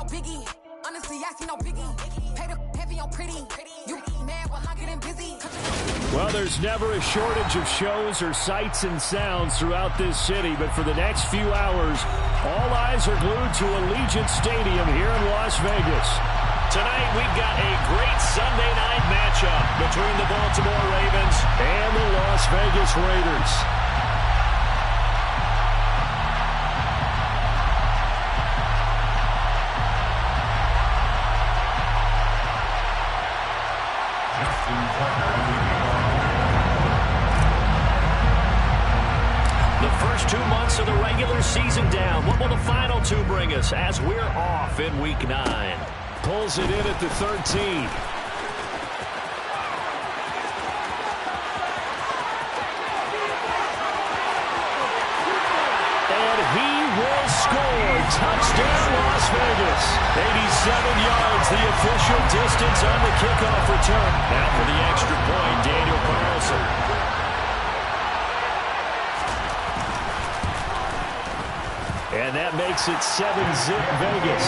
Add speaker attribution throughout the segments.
Speaker 1: no biggie. Honestly, I see no biggie. Pay the heavy on pretty. You mad while I'm getting busy.
Speaker 2: Well, there's never a shortage of shows or sights and sounds throughout this city, but for the next few hours, all eyes are glued to Allegiant Stadium here in Las Vegas.
Speaker 3: Tonight, we've got a great Sunday night matchup between the Baltimore Ravens
Speaker 2: and the Las Vegas Raiders.
Speaker 3: The first 2 months of the regular season down. What will the final two bring us as we're off in Week 9?
Speaker 2: Pulls it in at the 13. And he will score. Touchdown, Las Vegas. 87 yards, the official distance on the kickoff return.
Speaker 3: Now for the extra point, Daniel Carlson.
Speaker 2: And that makes it 7-zip Vegas.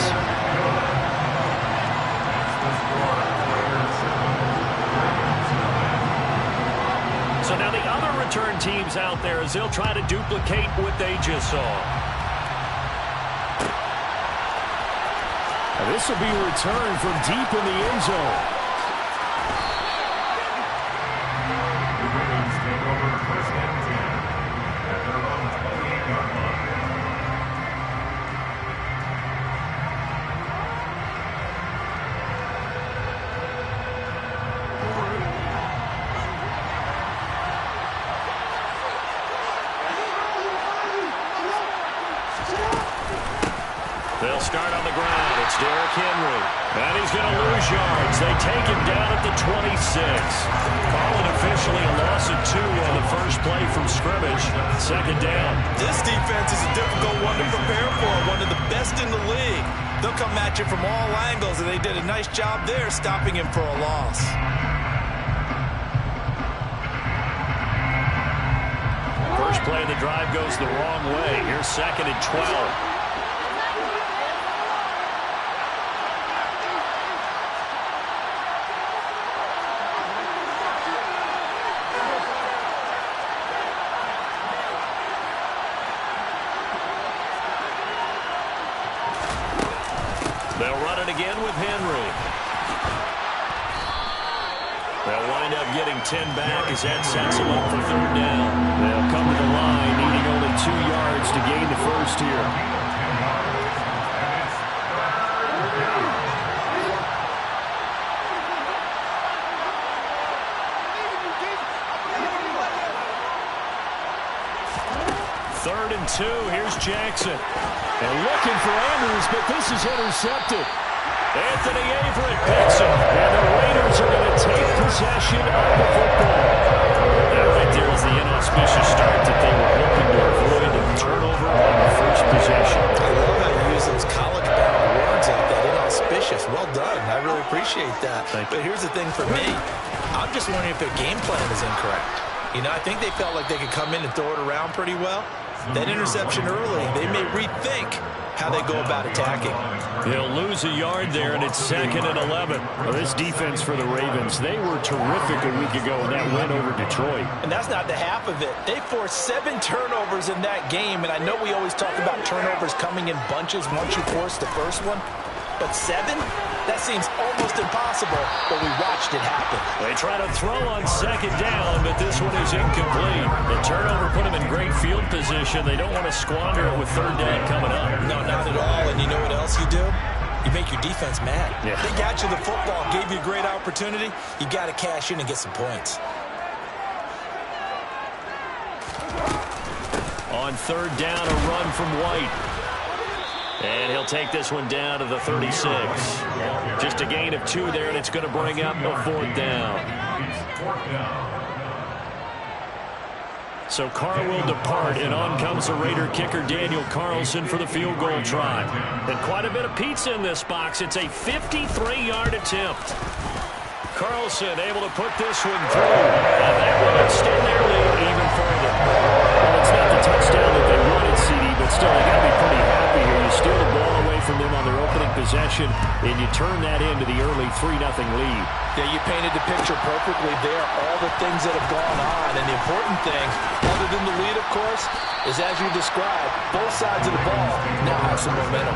Speaker 3: So now the other return teams out there as they'll try to duplicate what they just saw.
Speaker 2: Now this will be a return from deep in the end zone.
Speaker 3: They'll start on the ground. It's Derrick Henry. And he's going to lose yards. They take him down at the 26. Calling officially a loss of 2 on the first play from scrimmage. Second down.
Speaker 4: This defense is a difficult one to prepare for. One of the best in the league. They'll come at you from all angles, and they did a nice job there stopping him for a loss.
Speaker 3: First play of the drive goes the wrong way. Here's 2nd and 12. They'll run it again with Henry. They'll wind up getting 10 back as that sets them up for 3rd down.
Speaker 2: They'll come to the line, needing only 2 yards to gain the first here.
Speaker 3: Third and 2. Here's Jackson.
Speaker 2: They're looking for Andrews, but this is intercepted.
Speaker 3: Anthony Averett picks him.
Speaker 2: And the Raiders are going to take possession of the football.
Speaker 3: That right there is the inauspicious start that they were hoping to avoid, and turnover on the first possession.
Speaker 4: I love how you use those college-bound words like that, inauspicious. Well done. I really appreciate that. But here's the thing for me. I'm just wondering if their game plan is incorrect. You know, I think they felt like they could come in and throw it around pretty well. That interception early, they may rethink how they go about attacking.
Speaker 3: They'll lose a yard there, and it's 2nd and 11.
Speaker 2: Well, this defense for the Ravens, they were terrific a week ago in that win over Detroit.
Speaker 4: And that's not the half of it. They forced 7 turnovers in that game, and I know we always talk about turnovers coming in bunches once you force the first one. But 7? That seems almost impossible, but we watched it happen.
Speaker 3: They try to throw on 2nd down, but this one is incomplete. The turnover put them in great field position. They don't want to squander it with 3rd down coming up.
Speaker 4: No, not at all. And you know what else you do? You make your defense mad.
Speaker 2: Yeah.
Speaker 4: They got you the football, gave you a great opportunity. You got to cash in and get some points.
Speaker 3: On 3rd down, a run from White. And he'll take this one down to the 36. Just a gain of 2 there, and it's going to bring up a 4th down. So Carr will depart, and on comes the Raider kicker Daniel Carlson for the field goal try. And quite a bit of pizza in this box. It's a 53-yard attempt. Carlson able to put this one through, and that will extend their lead even further.
Speaker 2: Well, it's not the touchdown that they wanted, CD, but still, they got to be pretty happy here. You steal the ball away from them on their opening possession. and you turn that into the early 3-0 lead.
Speaker 4: Yeah, you painted the picture perfectly there, all the things that have gone on. And the important thing, other than the lead, of course, is as you described, both sides of the ball now have some momentum.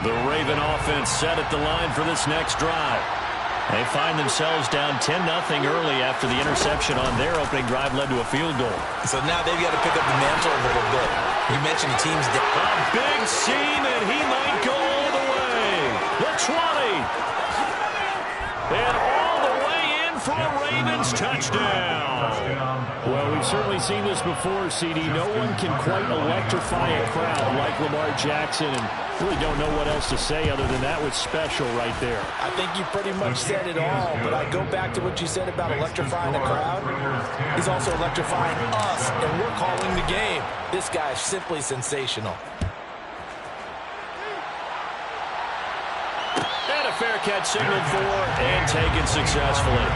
Speaker 3: The Raven offense set at the line for this next drive. They find themselves down 10-0 early after the interception on their opening drive led to a field goal.
Speaker 4: So now they've got to pick up the mantle a little bit. You mentioned the team's down.
Speaker 3: A big seam, and he might go all the way. The 20. And all the way in for a Ravens touchdown.
Speaker 2: Well, we've certainly seen this before, CD. No one can quite electrify a crowd like Lamar Jackson, and really don't know what else to say other than that was special right there.
Speaker 4: I think you pretty much said it all, but I go back to what you said about electrifying a crowd. He's also electrifying us, and we're calling the game. This guy is simply sensational.
Speaker 3: And a fair catch signaled for and taken successfully.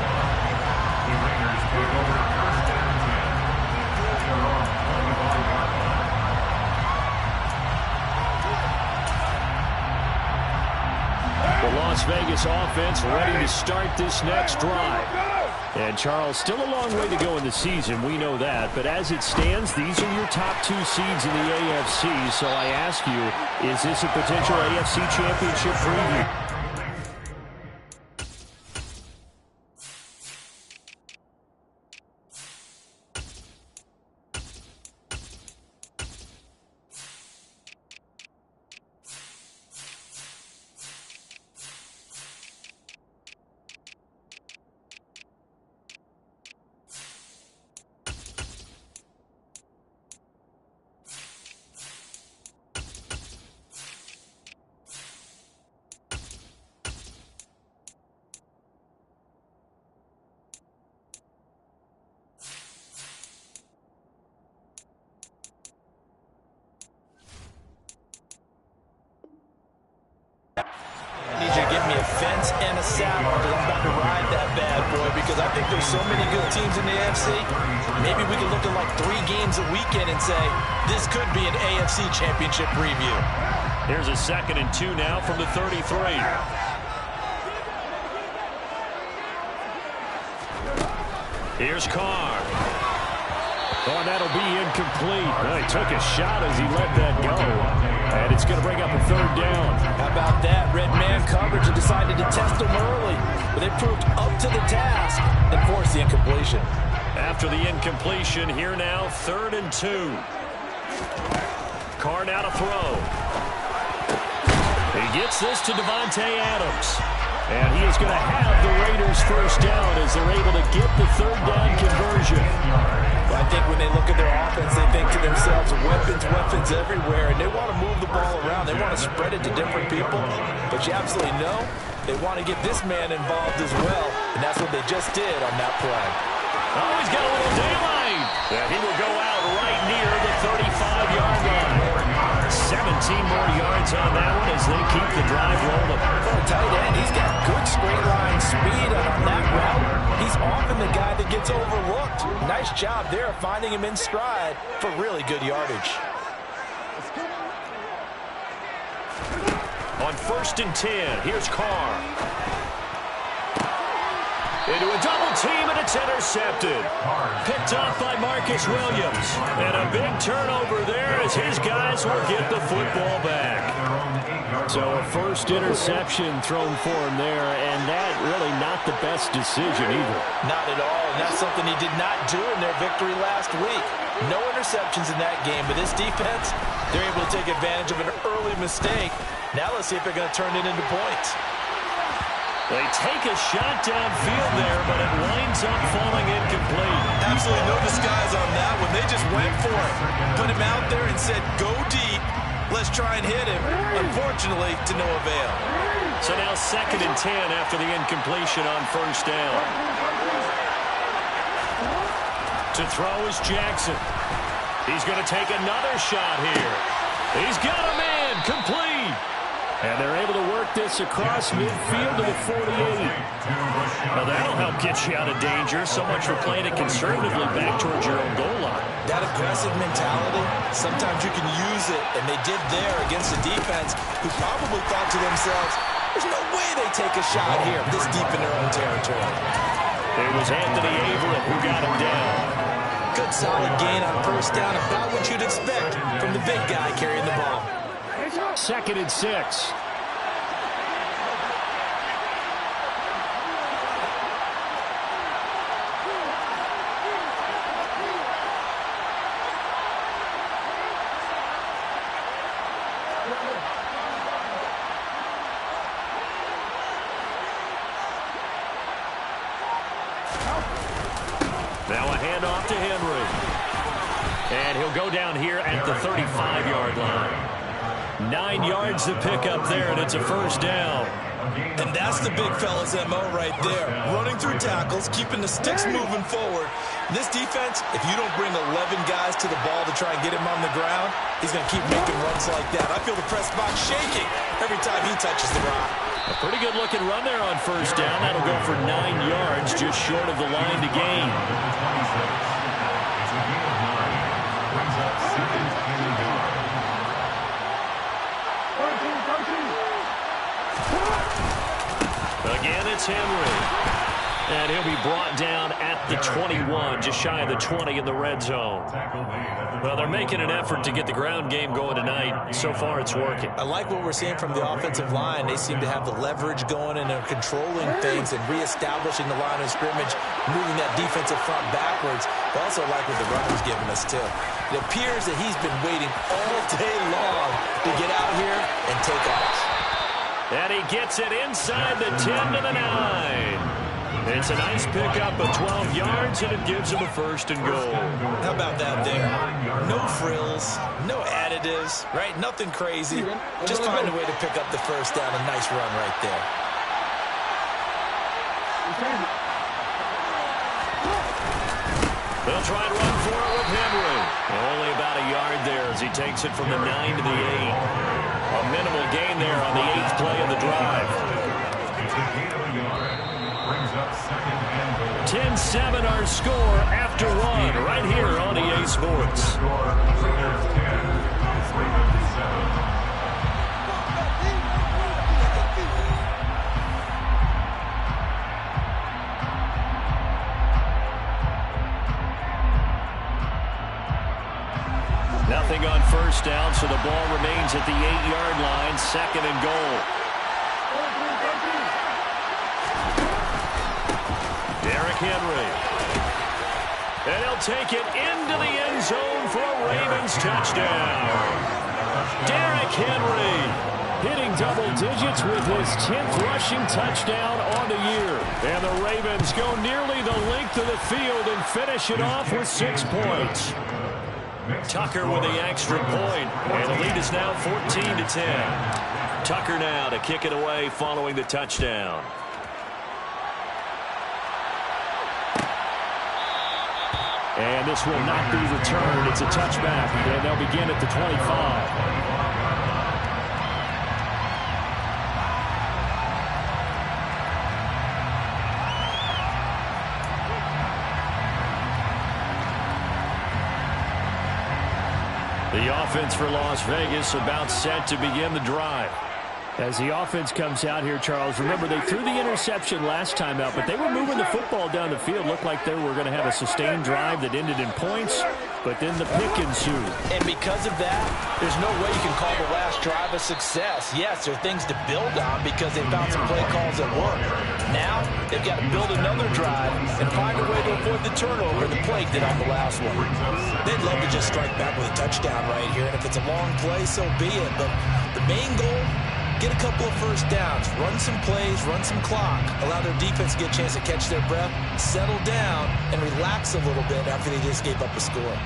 Speaker 2: Las Vegas offense ready to start this next drive. And Charles, still a long way to go in the season, we know that. But as it stands, these are your top 2 seeds in the AFC. So I ask you, is this a potential AFC championship preview?
Speaker 4: Fence and a saddle because I'm about to ride that bad boy because I think there's so many good teams in the AFC. Maybe we can look at like 3 games a weekend and say this could be an AFC championship preview.
Speaker 3: Here's a 2nd and 2 now from the 33. Here's Carr.
Speaker 2: Oh, that'll be incomplete. Well, he took a shot as he let that go. And it's going to bring up a 3rd down.
Speaker 4: How about that? Red man coverage and decided to test them early. But they proved up to the task and forced the incompletion.
Speaker 3: After the incompletion, here now, 3rd and 2. Carr now to throw. He gets this to Davante Adams.
Speaker 2: And he is going to have the Raiders first down as they're able to get the 3rd down conversion.
Speaker 4: Well, I think when they look at their offense, they think to themselves, weapons everywhere, and they want to move the ball around. They want to spread it to different people, but you absolutely know they want to get this man involved as well, and that's what they just did on that play.
Speaker 3: Oh, he's got a little daylight. And he will go out right near the 35-yard line. 17 more yards on that one as they keep the drive rolling.
Speaker 4: For a tight end, he's got good straight line speed, and on that route, he's often the guy that gets overlooked. Nice job there finding him in stride for really good yardage.
Speaker 3: On 1st and 10, here's Carr. Into a double team, and it's intercepted. Picked off by Marcus Williams. And a big turnover there as his guys will get the football back.
Speaker 2: So a first interception thrown for him there, and that really not the best decision either.
Speaker 4: Not at all, and that's something he did not do in their victory last week. No interceptions in that game, but this defense, they're able to take advantage of an early mistake. Now let's see if they're going to turn it into points.
Speaker 3: They take a shot downfield there, but it winds up falling incomplete.
Speaker 4: Absolutely no disguise on that one. They just went for it. Put him out there and said, go deep. Let's try and hit him. Unfortunately, to no avail.
Speaker 3: So now 2nd and 10 after the incompletion on 1st down. To throw is Jackson. He's going to take another shot here. He's got a man complete.
Speaker 2: And they're able to work this across midfield to the 48.
Speaker 3: Well, that'll help get you out of danger. So much for playing it conservatively back towards your own goal line.
Speaker 4: That aggressive mentality, sometimes you can use it, and they did there against a defense who probably thought to themselves, there's no way they take a shot here this deep in their own territory.
Speaker 3: It was Anthony Averett who got him down.
Speaker 4: Good solid gain on first down, about what you'd expect from the big guy carrying the ball.
Speaker 2: 2nd and 6.
Speaker 3: Now a handoff to Henry. And he'll go down here at the 35-yard line. 9 yards to pick up there, and it's a first down.
Speaker 4: And that's the big fella's MO right there. Running through tackles, keeping the sticks moving forward. This defense, if you don't bring 11 guys to the ball to try and get him on the ground, he's going to keep making runs like that. I feel the press box shaking every time he touches the rock.
Speaker 3: A pretty good-looking run there on first down. That'll go for 9 yards, just short of the line to gain. Again, it's Henry. And he'll be brought down at the 21, just shy of the 20 in the red zone. Well, they're making an effort to get the ground game going tonight. So far, it's working.
Speaker 4: I like what we're seeing from the offensive line. They seem to have the leverage going, and they're controlling things and reestablishing the line of scrimmage, moving that defensive front backwards. I also like what the runner's giving us, too. It appears that he's been waiting all day long to get out here and take off.
Speaker 3: And he gets it inside the 10 to the 9. It's a nice pickup of 12 yards, and it gives him a first and goal.
Speaker 4: How about that there? No frills, no additives, right? Nothing crazy. Just find a way to pick up the first down. A nice run right there.
Speaker 3: They'll try and run for it with Henry. Only about a yard there as he takes it from the 9 to the 8. A minimal gain there on the 8th play of the drive. 10-7 our score after one right here on EA Sports. Nothing on first down, so the ball remains at the 8-yard line, 2nd and goal. Derrick Henry. And he'll take it into the end zone for a Ravens touchdown. Derrick Henry hitting double digits with his 10th rushing touchdown on the year. And the Ravens go nearly the length of the field and finish it off with 6 points. Tucker with the extra point, and the lead is now 14-10. Tucker now to kick it away following the touchdown.
Speaker 2: And this will not be returned. It's a touchback, and they'll begin at the 25. The offense for Las Vegas about set to begin the drive. As the offense comes out here, Charles, remember they threw the interception last time out, but they were moving the football down the field. Looked like they were going to have a sustained drive that ended in points, but then the pick ensued.
Speaker 4: And because of that, there's no way you can call the last drive a success. Yes, there are things to build on because they found some play calls that work. Now, they've got to build another drive and find a way to avoid the turnover the Plague did on the last one. They'd love to just strike back with a touchdown right here, and if it's a long play, so be it. But the main goal, get a couple of first downs, run some plays, run some clock, allow their defense to get a chance to catch their breath, settle down, and relax a little bit after they just gave up a score.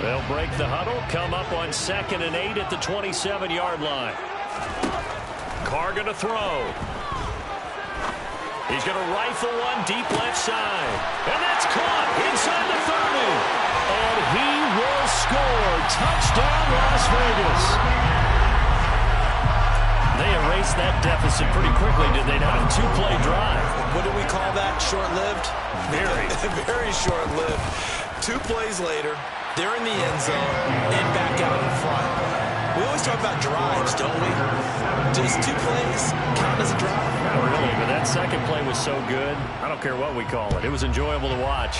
Speaker 3: They'll break the huddle, come up on 2nd and 8 at the 27-yard line. Carr going to throw. He's going to rifle one deep left side. And that's caught inside the 30. And he will score. Touchdown, Las Vegas. erase that deficit pretty quickly, did they not? A two-play drive.
Speaker 4: What do we call that? Short-lived?
Speaker 3: Very.
Speaker 4: Very short-lived. 2 plays later, they're in the end zone and back out in front. We always talk about drives, don't we? Does 2 plays count as a drive?
Speaker 3: Not really, but that second play was so good. I don't care what we call it. It was enjoyable to watch.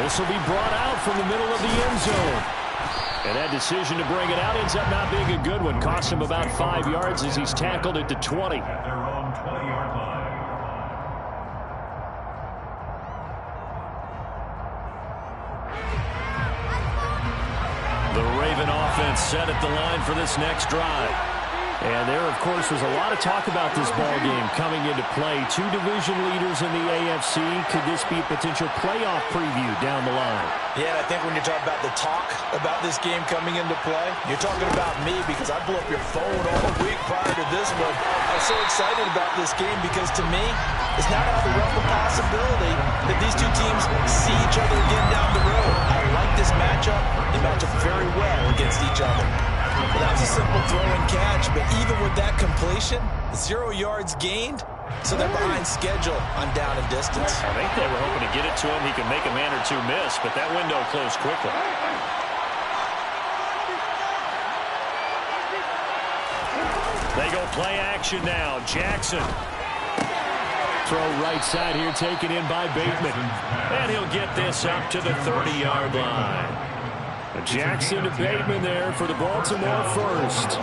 Speaker 3: This will be brought out from the middle of the end zone. And that decision to bring it out ends up not being a good one. Costs him about 5 yards as he's tackled at the 20. The Raven offense set at the line for this next drive. And there, of course, was a lot of talk about this ball game coming into play. 2 division leaders in the AFC. Could this be a potential playoff preview down the line?
Speaker 4: Yeah, and I think when you're talking about the talk about this game coming into play, you're talking about me because I blew up your phone all week prior to this one. I was so excited about this game because to me, it's not out of the realm of possibility that these 2 teams see each other again down the road. I like this matchup. They match up very well against each other. Well, that was a simple throw and catch, but even with that completion, 0 yards gained, so they're behind schedule on down and distance.
Speaker 3: I think they were hoping to get it to him. He could make a man or 2 miss, but that window closed quickly. They go play action now. Jackson.
Speaker 2: Throw right side here taken in by Bateman.
Speaker 3: And he'll get this up to the 30-yard line.
Speaker 2: Jackson to Bateman there for the Baltimore first.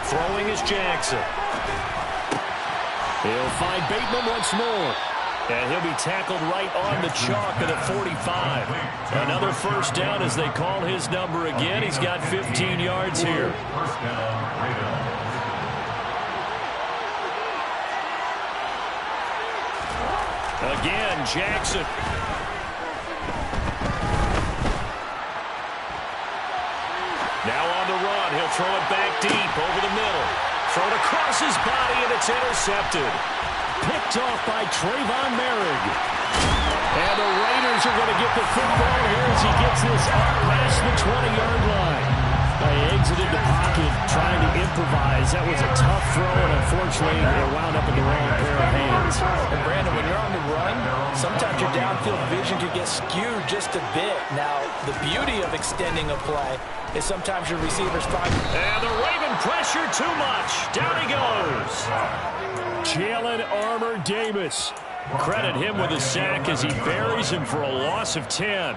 Speaker 3: Throwing is Jackson.
Speaker 2: He'll find Bateman once more.
Speaker 3: And he'll be tackled right on the chalk of the 45. Another first down as they call his number again. He's got 15 yards here. Again, Jackson. Now on the run. He'll throw it back deep over the middle. Throw it across his body, and it's intercepted.
Speaker 2: Picked off by Trayvon Merrick. And the Raiders are going to get the football here as he gets this up past the 20-yard line. They exited the pocket trying to improvise. That was a tough throw, and unfortunately, they wound up in the wrong pair of hands.
Speaker 4: And Brandon, when you're on the run, sometimes your downfield vision could get skewed just a bit. Now, the beauty of extending a play is sometimes your receivers find...
Speaker 3: And the Raven pressure too much. Down he goes.
Speaker 2: Jalen Armour-Davis.
Speaker 3: Credit him with a sack as he buries him for a loss of 10.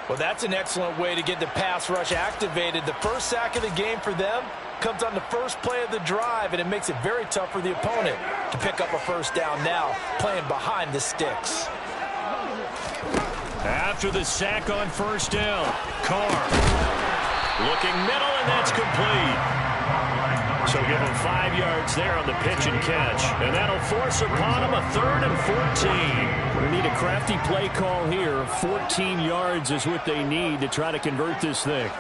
Speaker 4: Well, that's an excellent way to get the pass rush activated. The first sack of the game for them comes on the first play of the drive, and it makes it very tough for the opponent to pick up a first down now, playing behind the sticks.
Speaker 3: After the sack on first down, Carr looking middle, and that's complete. So give him 5 yards there on the pitch and catch. And that'll force upon him a 3rd and 14.
Speaker 2: We need a crafty play call here. 14 yards is what they need to try to convert this thing.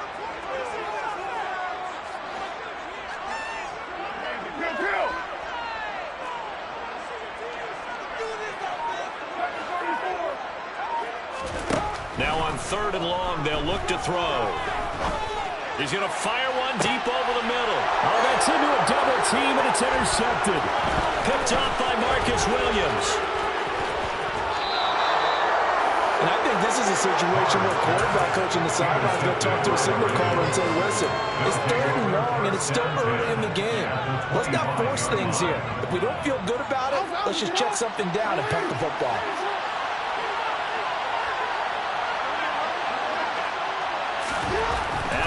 Speaker 3: Now on 3rd and long, they'll look to throw. He's going to fire one deep over the middle.
Speaker 2: Oh, that's into a double team, and it's intercepted.
Speaker 3: Picked off by Marcus Williams.
Speaker 4: And I think this is a situation where quarterback coach in the sideline is going to talk to a signal caller and say, listen, it's 3rd and long, and it's still early in the game. Let's not force things here. If we don't feel good about it, let's just check something down and punt the football.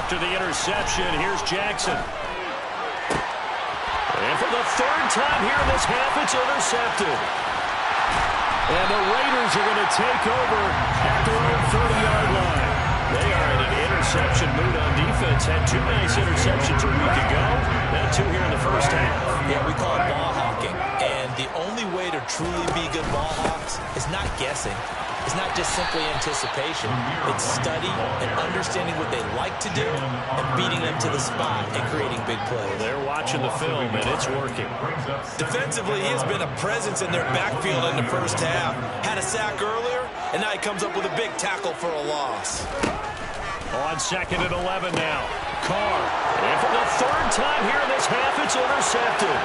Speaker 3: After the interception, here's Jackson. And for the 3rd time here in this half, it's intercepted.
Speaker 2: And the Raiders are going to take over at their own 30-yard line.
Speaker 3: They are in an interception mood on defense. Had 2 nice interceptions a week ago. Now 2 here in the first half.
Speaker 4: Yeah, we call it ball hawking. And the only way to truly be good ball hawks is not guessing, is not just simply anticipation. It's study and understanding what they like to do and beating them to the spot and creating big plays.
Speaker 3: They're watching the film, and it's working.
Speaker 4: Defensively, he has been a presence in their backfield in the first half. Had a sack earlier, and now he comes up with a big tackle for a loss.
Speaker 3: On 2nd and 11 now. Carr. And for the third time here in this half, it's intercepted.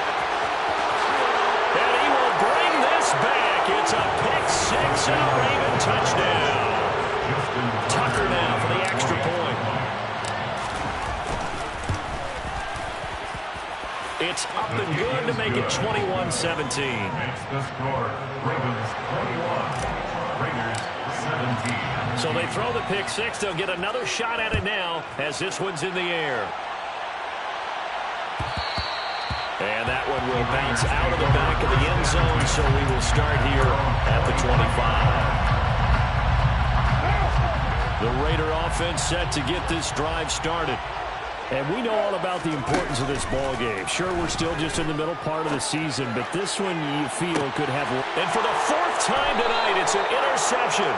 Speaker 3: And he will bring this back. It's a pick six and a Raven touchdown. Tucker now for the extra point. It's up and good to make it 21-17. So they throw the pick six. They'll get another shot at it now as this one's in the air. And that one will bounce out of the back of the end zone, so we will start here at the 25. The Raider offense set to get this drive started. And we know all about the importance of this ball game. Sure, we're still just in the middle part of the season, but this one you feel could have... And for the fourth time tonight, it's an interception.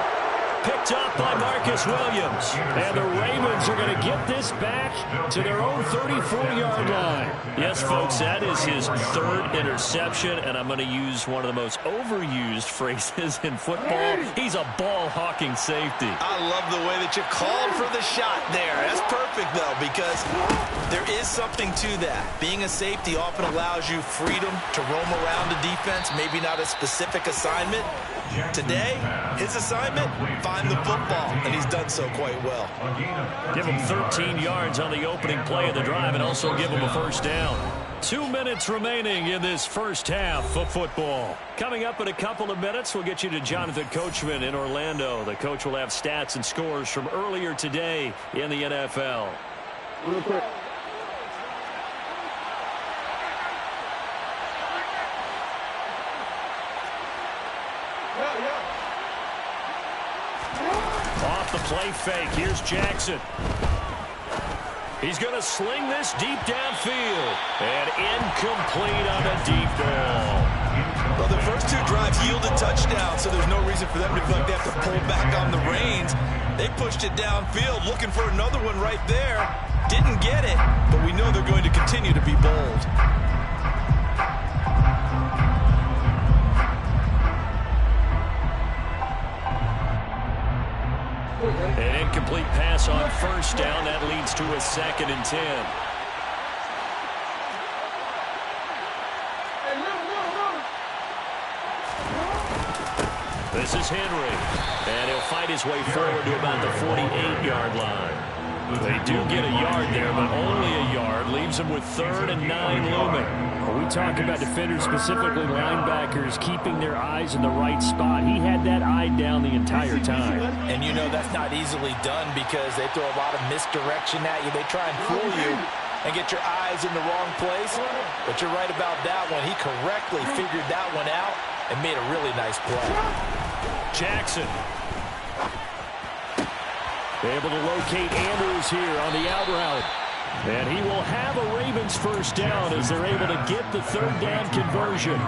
Speaker 3: Picked up by Marcus Williams. And the Ravens are going to get this back to their own 34-yard line. Yes, folks, that is his third interception, and I'm going to use one of the most overused phrases in football. He's a ball-hawking safety.
Speaker 4: I love the way that you called for the shot there. That's perfect, though, because there is something to that. Being a safety often allows you freedom to roam around the defense, maybe not a specific assignment. Today, his assignment, find the football, and he's done so quite well.
Speaker 3: Give him 13 yards on the opening play of the drive and also give him a first down. 2 minutes remaining in this first half of football. Coming up in a couple of minutes, we'll get you to Jonathan Coachman in Orlando. The coach will have stats and scores from earlier today in the NFL.
Speaker 5: Real quick.
Speaker 3: Off the play fake, here's Jackson. He's going to sling this deep downfield. And incomplete on a deep ball.
Speaker 4: Well, the first two drives yielded touchdowns, so there's no reason for them to feel like they have to pull back on the reins. They pushed it downfield, looking for another one right there. Didn't get it, but we know they're going to continue to be bold.
Speaker 3: An incomplete pass on first down. That leads to a 2nd and 10. This is Henry. And he'll fight his way forward to about the 48-yard line. They do get a yard there, but only a yard. Leaves them with 3rd and 9 looming.
Speaker 2: When we talk about defenders, specifically linebackers, keeping their eyes in the right spot, he had that eye down the entire time.
Speaker 4: And you know that's not easily done because they throw a lot of misdirection at you. They try and fool you and get your eyes in the wrong place. But you're right about that one. He correctly figured that one out and made a really nice play.
Speaker 3: Jackson.
Speaker 2: Able to locate Andrews here on the out route. And he will have a Ravens first down as they're able to get the 3rd down conversion.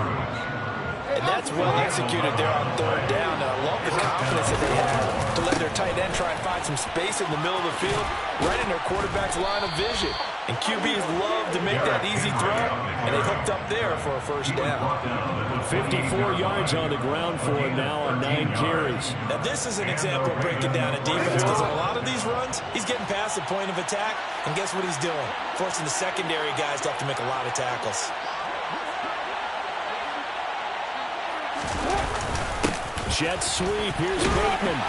Speaker 4: And that's well executed there on 3rd down. I love the confidence that they had to let their tight end try and find some space in the middle of the field, right in their quarterback's line of vision. And QBs love to make that easy throw, and they hooked up there for a first down.
Speaker 2: 54 yards on the ground for him now on 9 carries.
Speaker 4: Now this is an example of breaking down a defense, because on a lot of these runs, he's getting past the point of attack, and guess what he's doing? Forcing the secondary guys to have to make a lot of tackles.
Speaker 2: Jet sweep, here's Bateman.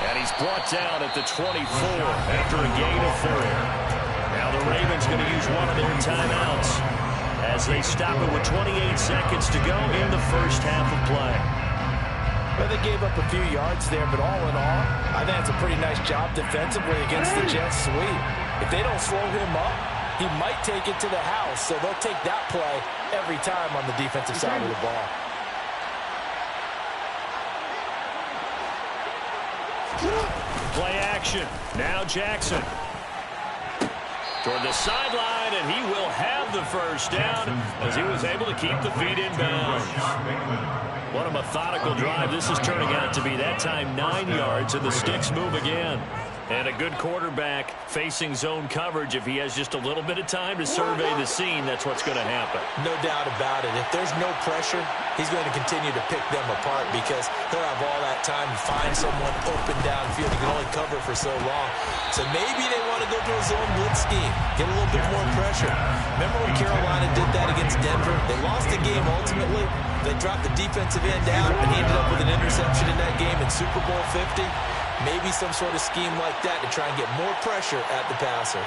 Speaker 3: And he's brought down at the 24 after a gain of 4. Now the Ravens going to use one of their timeouts as they stop it with 28 seconds to go in the first half of play.
Speaker 4: Well, they gave up a few yards there, but all in all, I think it's a pretty nice job defensively against the Jets sweep. If they don't slow him up, he might take it to the house, so they'll take that play every time on the defensive side of the ball.
Speaker 3: Play action. Now Jackson. Toward the sideline, and he will have the first down as he was able to keep the feet in bounds. What a methodical drive this is turning out to be. That time 9 yards, and the sticks move again. And a good quarterback facing zone coverage. If he has just a little bit of time to survey the scene, that's what's going to happen.
Speaker 4: No doubt about it. If there's no pressure, he's going to continue to pick them apart because he'll have all that time to find someone open downfield. He can only cover for so long. So maybe they want to go to a zone blitz scheme, get a little bit more pressure. Remember when Carolina did that against Denver? They lost the game ultimately. They dropped the defensive end out, and he ended up with an interception in that game in Super Bowl 50. Maybe some sort of scheme like that to try and get more pressure at the passer.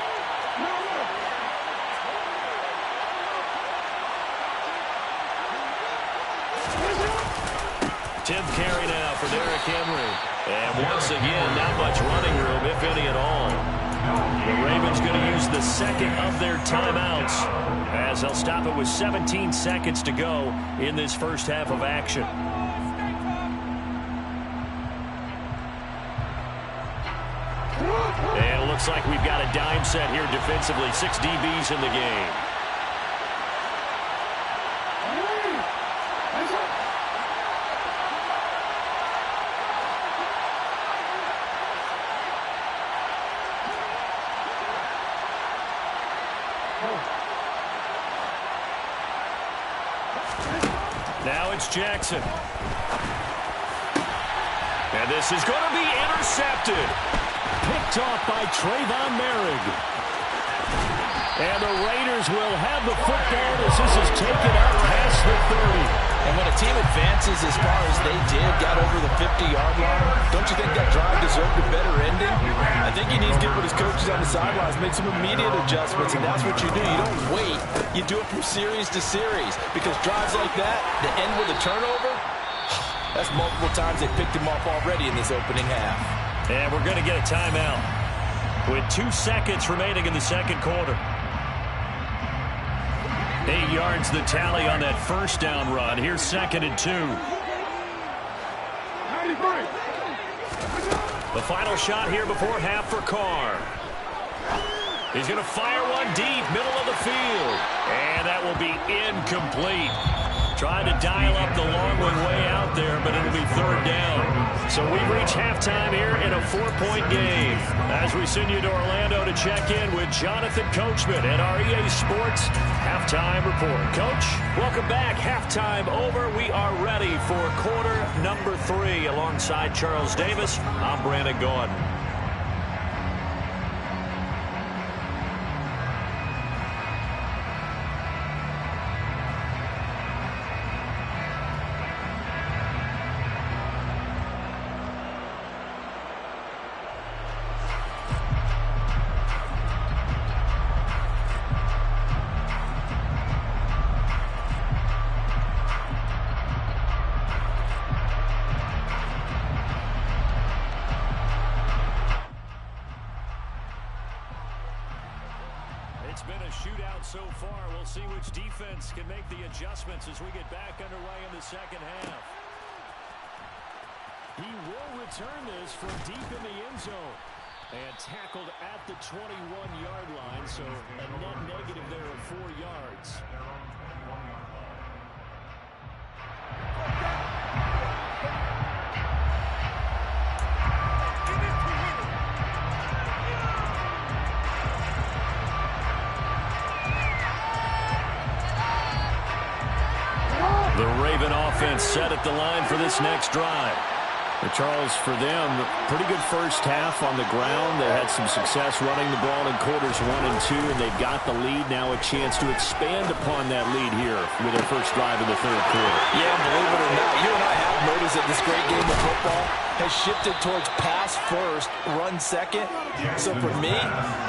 Speaker 3: Tim carry now for Derrick Henry. And once again, not much running room, if any at all. The Ravens going to use the second of their timeouts as they'll stop it with 17 seconds to go in this first half of action. And it looks like we've got a dime set here defensively. 6 DBs in the game. Now it's Jackson. And this is going to be intercepted. Picked off by Trayvon Merrick. And the Raiders will have the football as this is taken out past the 30.
Speaker 4: And when a team advances as far as they did, got over the 50-yard line, don't you think that drive deserved a better ending? I think he needs to get with his coaches on the sidelines, make some immediate adjustments, and that's what you do. You don't wait. You do it from series to series because drives like that, to end with a turnover, that's multiple times they picked him off already in this opening half.
Speaker 3: And we're going to get a timeout with 2 seconds remaining in the second quarter. 8 yards the tally on that first down run. Here's 2nd and 2. The final shot here before half for Carr. He's going to fire one deep, middle of the field. And that will be incomplete. Trying to dial up the long one way out there, but it'll be 3rd down. So we reach halftime here in a 4-point game. As we send you to Orlando to check in with Jonathan Coachman at our EA Sports Halftime Report. Coach, welcome back. Halftime over. We are ready for quarter number 3. Alongside Charles Davis, I'm Brandon Gaudin. It's been a shootout so far. We'll see which defense can make the adjustments as we get back underway in the second half. He will return this from deep in the end zone. And tackled at the 21-yard line, so a net negative there of 4 yards. The Raven offense set at the line for this next drive.
Speaker 2: Charles, for them, pretty good first half on the ground. They had some success running the ball in quarters 1 and 2, and they've got the lead. Now a chance to expand upon that lead here with their first drive in the 3rd quarter.
Speaker 4: Yeah, believe it or not, you and I have noticed that this great game of football has shifted towards pass first, run second. So for me,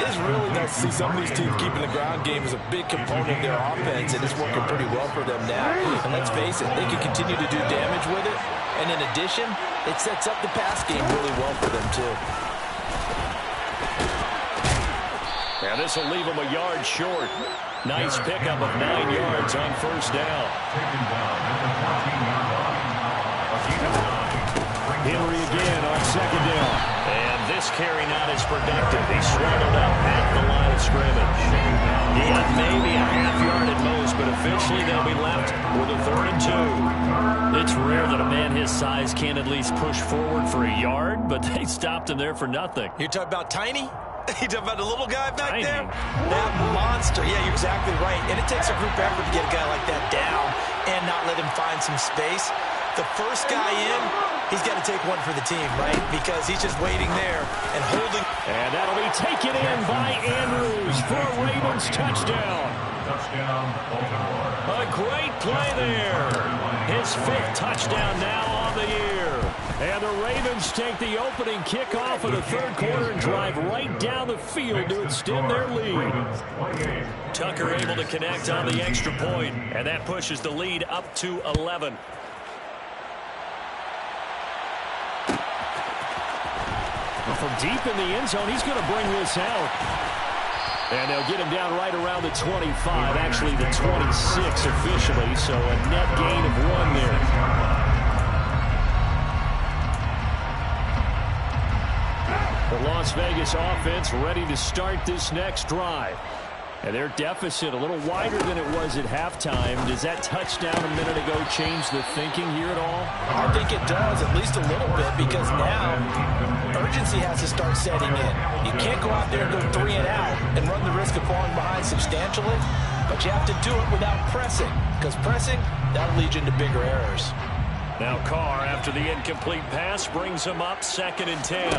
Speaker 4: it's really nice to see some of these teams keeping the ground game as a big component of their offense, and it's working pretty well for them now. And let's face it, they can continue to do damage with it. And in addition, it sets up the pass game really well for them, too.
Speaker 3: And this will leave them a yard short. Nice pickup of 9 yards on first down. Henry again on second down. And this carry not as productive. He swallowed up at the line of scrimmage. He got maybe a half yard at most, but eventually they'll be left with a 3rd and 2. It's rare that a man his size can't at least push forward for a yard, but they stopped him there for nothing.
Speaker 4: You're talking about Tiny? You talking about the little guy back
Speaker 3: Tiny.
Speaker 4: there? That monster. Yeah, you're exactly right. And it takes a group effort to get a guy like that down and not let him find some space. The first guy in, he's got to take one for the team, right? Because he's just waiting there and holding.
Speaker 2: And that'll be taken in by Andrews for a Ravens touchdown.
Speaker 3: A great play there. His 5th touchdown now on the year.
Speaker 2: And the Ravens take the opening kickoff of the 3rd quarter and drive right down the field to extend their lead.
Speaker 3: Tucker able to connect on the extra point, and that pushes the lead up to 11.
Speaker 2: From deep in the end zone, he's going to bring this out. And they'll get him down right around the 25, actually the 26 officially, so a net gain of 1 there. The Las Vegas offense ready to start this next drive. And their deficit a little wider than it was at halftime. Does that touchdown a minute ago change the thinking here at all?
Speaker 4: I think it does, at least a little bit, because now urgency has to start setting in. You can't go out there and go 3 and out and run the risk of falling behind substantially, but you have to do it without pressing, because pressing, that'll lead you into bigger errors.
Speaker 3: Now Carr, after the incomplete pass, brings him up 2nd and 10.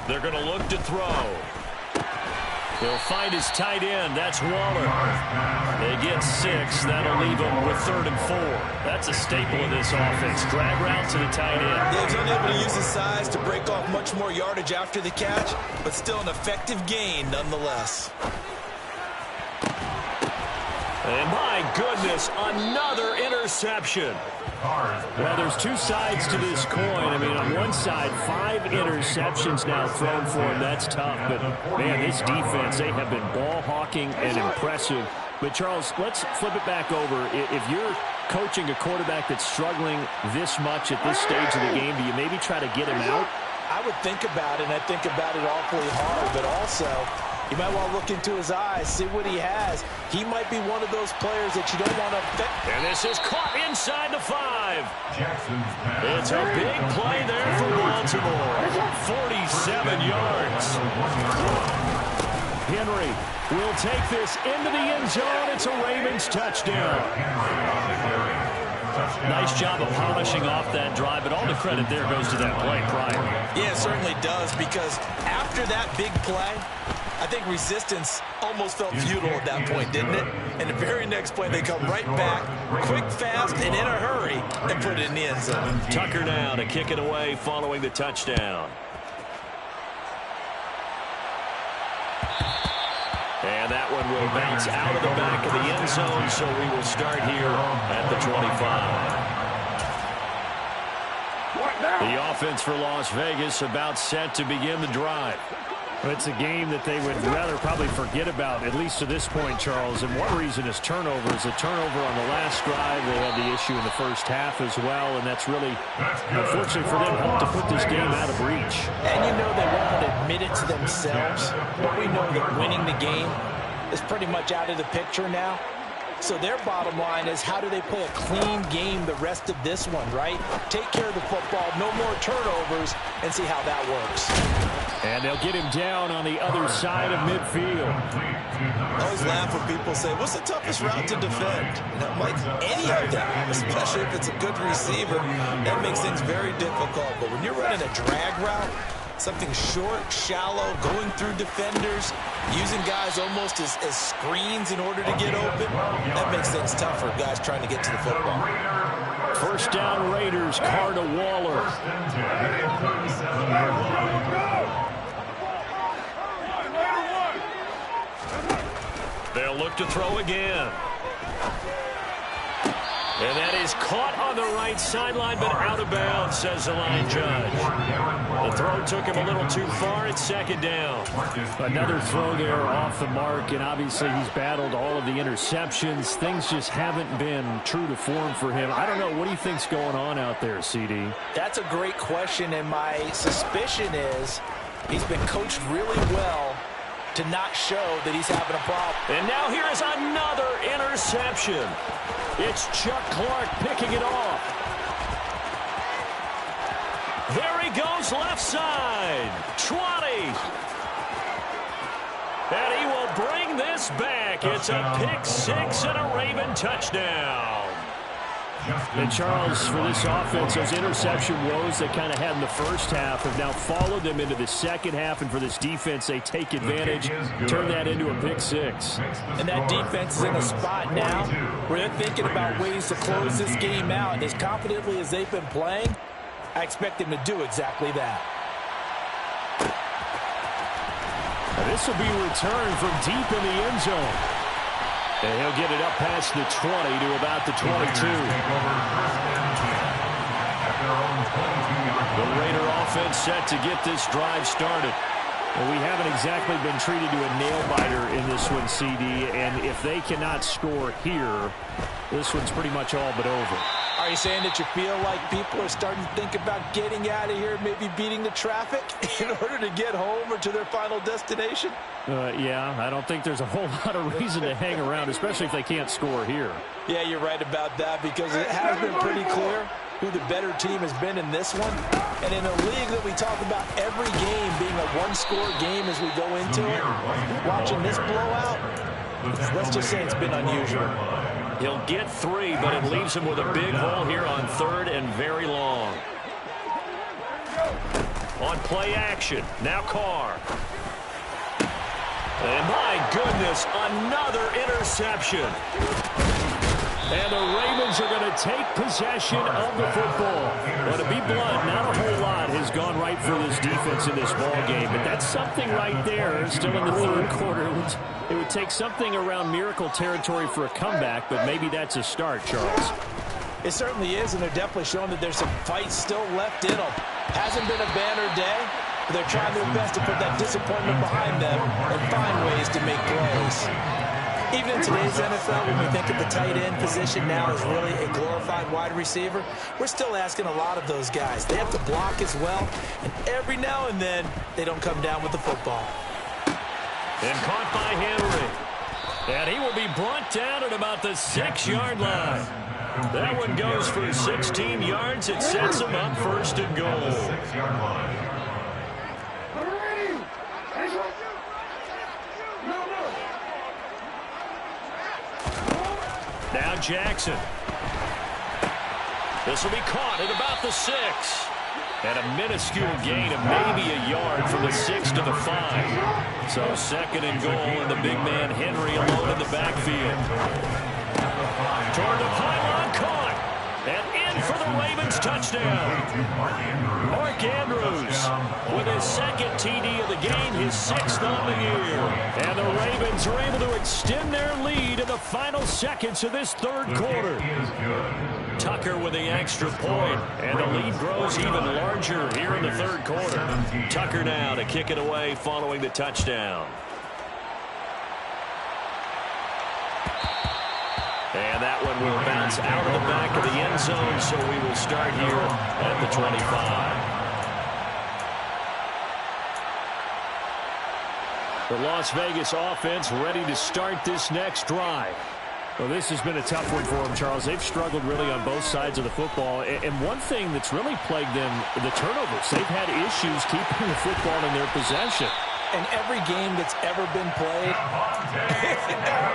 Speaker 3: They're going to look to throw. They'll find his tight end. That's Waller. They get 6. That'll leave them with 3rd and 4. That's a staple of this offense. Drag route to the tight end.
Speaker 4: He's unable to use his size to break off much more yardage after the catch, but still an effective gain nonetheless.
Speaker 3: And my goodness, another interception.
Speaker 2: Well, there's 2 sides to this coin. I mean, on one side, 5 interceptions now thrown for him. That's tough. But, man, this defense, they have been ball hawking and impressive. But, Charles, let's flip it back over. If you're coaching a quarterback that's struggling this much at this stage of the game, do you maybe try to get him out?
Speaker 4: I would think about it, and I think about it awfully hard, but also you might want to look into his eyes, see what he has. He might be one of those players that you don't want to affect.
Speaker 3: And this is caught inside the 5. It's a big play there for Baltimore. 47 yards.
Speaker 2: Henry will take this into the end zone. It's a Ravens touchdown.
Speaker 3: Nice job of polishing off that drive, but all the credit there goes to that play prior.
Speaker 4: Yeah, it certainly does, because after that big play, I think resistance almost felt futile at that point, didn't it? And the very next play, they come right back, quick, fast, and in a hurry, and put it in the end zone.
Speaker 3: Tucker now to kick it away following the touchdown. And that one will bounce out of the back of the end zone, so we will start here at the 25.
Speaker 2: The offense for Las Vegas about set to begin the drive. It's a game that they would rather probably forget about, at least to this point, Charles. And one reason is turnovers. A turnover on the last drive. They had the issue in the first half as well, and that's really, unfortunately for them, helped to put this game out of reach.
Speaker 4: And you know they won't admit it to themselves, but we know that winning the game is pretty much out of the picture now. So their bottom line is, how do they play a clean game the rest of this one, right? Take care of the football, no more turnovers, and see how that works.
Speaker 2: And they'll get him down on the other side of midfield.
Speaker 4: I always laugh when people say, what's the toughest route to defend? And I'm like, any of them, especially if it's a good receiver, that makes things very difficult. But when you're running a drag route, something short, shallow, going through defenders, using guys almost as screens in order to get open, that makes things tougher, guys trying to get to the football.
Speaker 2: First down Raiders, Carr to Waller.
Speaker 3: They'll look to throw again. And that is caught on the right sideline, but out of bounds, says the line judge. The throw took him a little too far. It's second down.
Speaker 2: Another throw there off the mark, and obviously he's battled all of the interceptions. Things just haven't been true to form for him. I don't know. What do you think's going on out there, CD?
Speaker 4: That's a great question, and my suspicion is he's been coached really well to not show that he's having a problem.
Speaker 3: And now here is another interception. It's Chuck Clark picking it off. There he goes left side. 20. And he will bring this back. It's a pick six and a Raven touchdown.
Speaker 2: And Charles, for this offense, those interception woes they kind of had in the first half have now followed them into the second half. And for this defense, they take advantage, turn that into a pick six.
Speaker 4: And that defense is in a spot now where they're thinking about ways to close this game out. And as confidently as they've been playing, I expect them to do exactly that.
Speaker 2: And this will be returned from deep in the end zone. And he'll get it up past the 20 to about the 22.
Speaker 3: The Raider offense set to get this drive started.
Speaker 2: Well, we haven't exactly been treated to a nail-biter in this one, CD. And if they cannot score here, this one's pretty much all but over.
Speaker 4: Are you saying that you feel like people are starting to think about getting out of here, maybe beating the traffic in order to get home or to their final destination?
Speaker 2: Yeah, I don't think there's a whole lot of reason to hang around, especially if they can't score here.
Speaker 4: Yeah, you're right about that, because it has been pretty clear who the better team has been in this one. And in a league that we talk about every game being a one-score game as we go into it, watching this blowout, let's just say it's been unusual.
Speaker 3: He'll get 3, but it leaves him with a big hole here on third and very long. On play action, now Carr. And my goodness, another interception. And the Ravens are going to take possession of the football. But to be blunt, not a whole lot has gone right for this defense in this ball game. But that's something right there. Still in the third quarter. It would take something around miracle territory for a comeback, but maybe that's a start, Charles.
Speaker 4: It certainly is, and they're definitely showing that there's some fight still left in them. Hasn't been a banner day, but they're trying their best to put that disappointment behind them and find ways to make plays. Even in today's NFL, when we think of the tight end position now as really a glorified wide receiver, we're still asking a lot of those guys. They have to block as well, and every now and then, they don't come down with the football.
Speaker 3: And caught by Henry. And he will be brought down at about the 6-yard line. That one goes for 16 yards. It sets him up first and goal. Now Jackson. This will be caught at about the 6. And a minuscule gain of maybe a yard from the 6 to the 5. So second and goal, and the big man Henry alone in the backfield. Toward the pylon, caught. And in for the Ravens touchdown. Mark Andrews with his second TD of the game, his 6th on the year. And the Ravens are able to extend their lead in the final seconds of this third quarter. Tucker with the extra point, and the lead grows even larger here in the third quarter. Tucker now to kick it away following the touchdown. And that one will bounce out of the back of the end zone, so we will start here at the 25.
Speaker 2: The Las Vegas offense ready to start this next drive. Well, this has been a tough one for them, Charles. They've struggled really on both sides of the football. And one thing that's really plagued them, the turnovers. They've had issues keeping the football in their possession.
Speaker 4: In every game that's ever been played,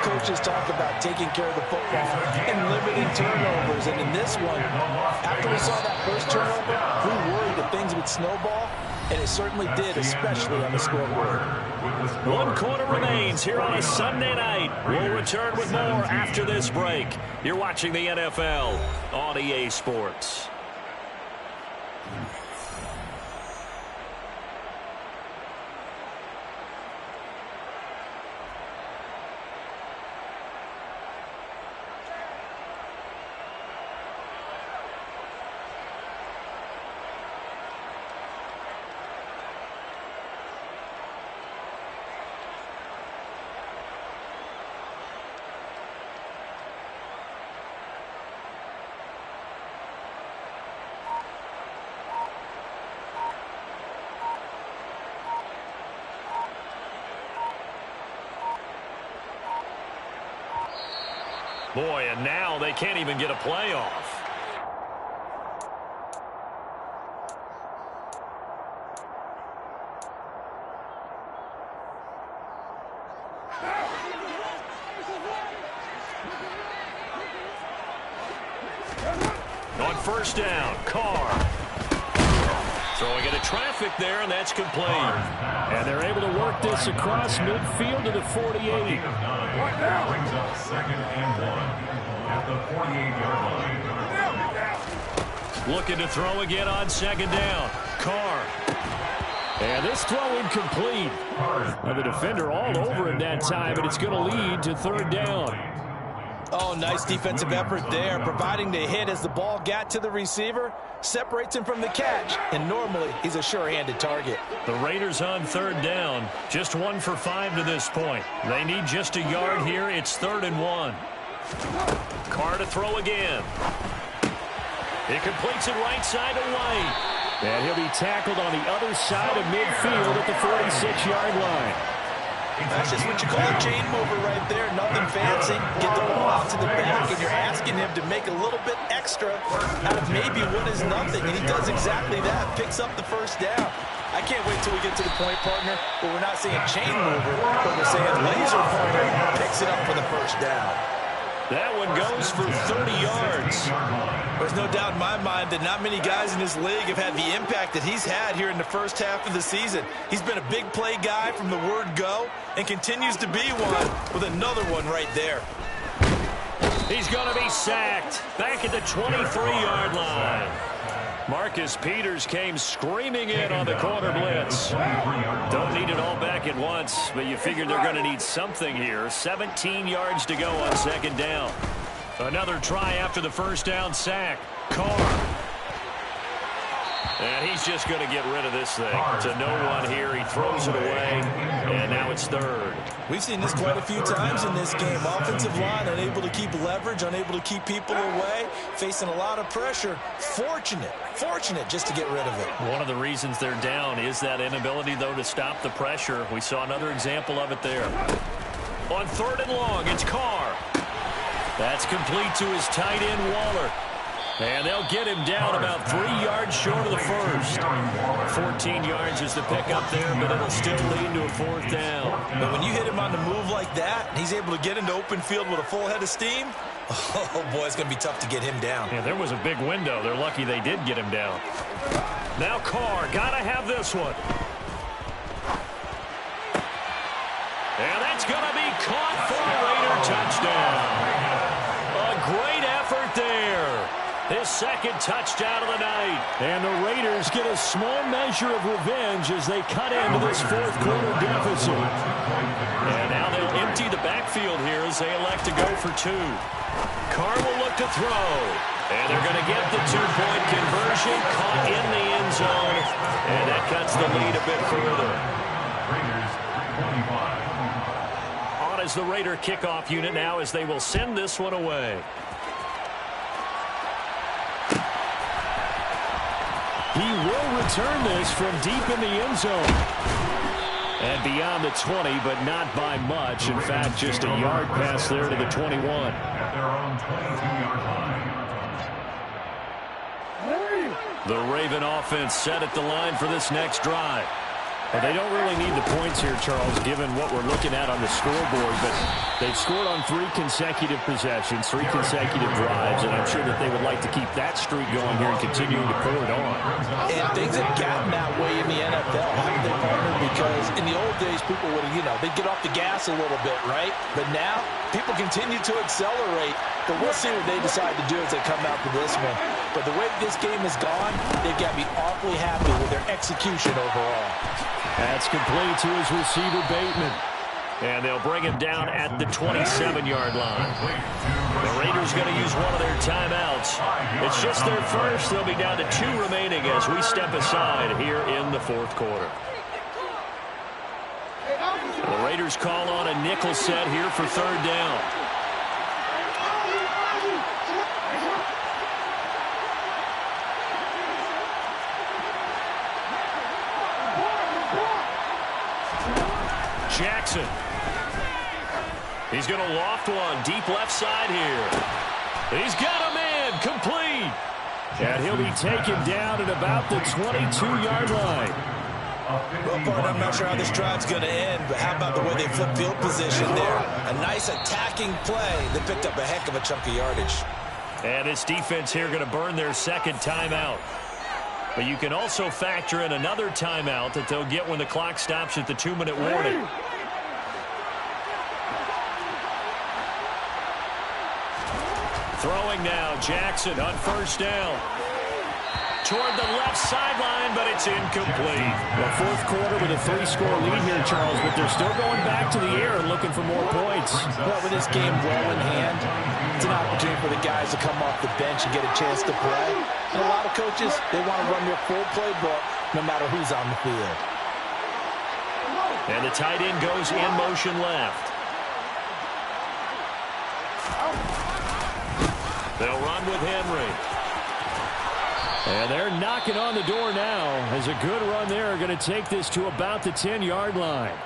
Speaker 4: coaches talk about taking care of the football and limiting turnovers. And in this one, after we saw that first turnover, we worried that things would snowball, and it certainly did, especially on the scoreboard.
Speaker 3: 1 quarter remains here on a Sunday night. We'll return with more after this break. You're watching the NFL on EA Sports. Boy, and now they can't even get a play off. On first down, Carr. Throwing into traffic there, and that's complete.
Speaker 2: And they're able to work this across midfield to the 48.
Speaker 5: Brings up 2nd and 1 at the 48-yard line.
Speaker 3: Looking to throw again on 2nd down. Carr.
Speaker 2: And this throw incomplete. Now the defender all over him that time, and it's going to lead to 3rd down.
Speaker 4: Oh, nice defensive effort there, providing the hit as the ball got to the receiver, separates him from the catch, and normally he's a sure-handed target.
Speaker 3: The Raiders on 3rd down, just 1 for 5 to this point. They need just a yard here. It's 3rd and 1. Carr to throw again. He completes it right side to White.
Speaker 2: And he'll be tackled on the other side of midfield at the 46-yard line.
Speaker 4: That's just what you call a chain mover right there. Nothing fancy. Get the ball out to the back, and you're asking him to make a little bit extra out of maybe what is nothing. And he does exactly that. Picks up the 1st down. I can't wait till we get to the point, partner, where we're not saying chain mover, but we're saying laser pointer picks it up for the 1st down.
Speaker 3: That one goes for 30 yards.
Speaker 4: There's no doubt in my mind that not many guys in this league have had the impact that he's had here in the first half of the season. He's been a big play guy from the word go and continues to be one with another one right there.
Speaker 3: He's going to be sacked back at the 23-yard line. Marcus Peters came screaming in on the corner blitz. Don't need it all back at once, but you figured they're going to need something here. 17 yards to go on 2nd down. Another try after the 1st down sack. Carr. And he's just going to get rid of this thing. To no one here. He throws it away, and now it's 3rd.
Speaker 4: We've seen this quite a few times in this game. Offensive line unable to keep leverage, unable to keep people away, facing a lot of pressure. Fortunate just to get rid of it.
Speaker 3: One of the reasons they're down is that inability, though, to stop the pressure. We saw another example of it there. On 3rd and long, it's Carr. That's complete to his tight end, Waller. And they'll get him down about 3 yards short of the 1st. 14 yards is the pickup there, but it'll still lead to a 4th down.
Speaker 4: But when you hit him on the move like that, and he's able to get into open field with a full head of steam, oh, boy, it's going to be tough to get him down.
Speaker 3: Yeah, there was a big window. They're lucky they did get him down. Now Carr, got to have this one. And that's going to be caught for a Raider touchdown. A great effort there. His 2nd touchdown of the night.
Speaker 2: And the Raiders get a small measure of revenge as they cut into this 4th quarter deficit.
Speaker 3: And now they'll empty the backfield here as they elect to go for 2. Carr will look to throw. And they're going to get the 2-point conversion, caught in the end zone. And that cuts the lead a bit further. On is the Raider kickoff unit now as they will send this one away.
Speaker 2: He will return this from deep in the end zone. And beyond the 20, but not by much. In fact, just a yard pass there to the 21.
Speaker 5: At their own 22-yard line.
Speaker 3: The Raven offense set at the line for this next drive.
Speaker 2: Well, they don't really need the points here, Charles, given what we're looking at on the scoreboard. But they've scored on 3 consecutive possessions, 3 consecutive drives, and I'm sure that they would like to keep that streak going here and continuing to pour it on.
Speaker 4: And things have gotten that way in the NFL, haven't they, partner? Because in the old days, people would, they'd get off the gas a little bit, right? But now, people continue to accelerate. But we'll see what they decide to do as they come out to this one. But the way this game has gone, they've got to be awfully happy with their execution overall.
Speaker 2: That's complete to his receiver, Bateman.
Speaker 3: And they'll bring him down at the 27-yard line. The Raiders going to use one of their timeouts. It's just their first. They'll be down to 2 remaining as we step aside here in the 4th quarter. The Raiders call on a nickel set here for 3rd down. Jackson. He's going to loft one deep left side here. He's got a man complete.
Speaker 2: And he'll be taken down at about the 22-yard line.
Speaker 4: Well, partner, I'm not sure how this drive's going to end, but how about the way they flip field position there? A nice attacking play. They picked up a heck of a chunk of yardage.
Speaker 3: And this defense here going to burn their second timeout. But you can also factor in another timeout that they'll get when the clock stops at the 2-minute warning. Throwing now, Jackson on first down. Toward the left sideline, but it's incomplete.
Speaker 2: Well, fourth quarter with a 3-score lead here, Charles, but they're still going back to the air and looking for more points.
Speaker 4: Well, with this game well in hand, it's an opportunity for the guys to come off the bench and get a chance to play. And a lot of coaches, they want to run their full playbook no matter who's on the field.
Speaker 3: And the tight end goes in motion left. They'll run with Henry.
Speaker 2: And they're knocking on the door now as a good run there are going to take this to about the 10-yard line.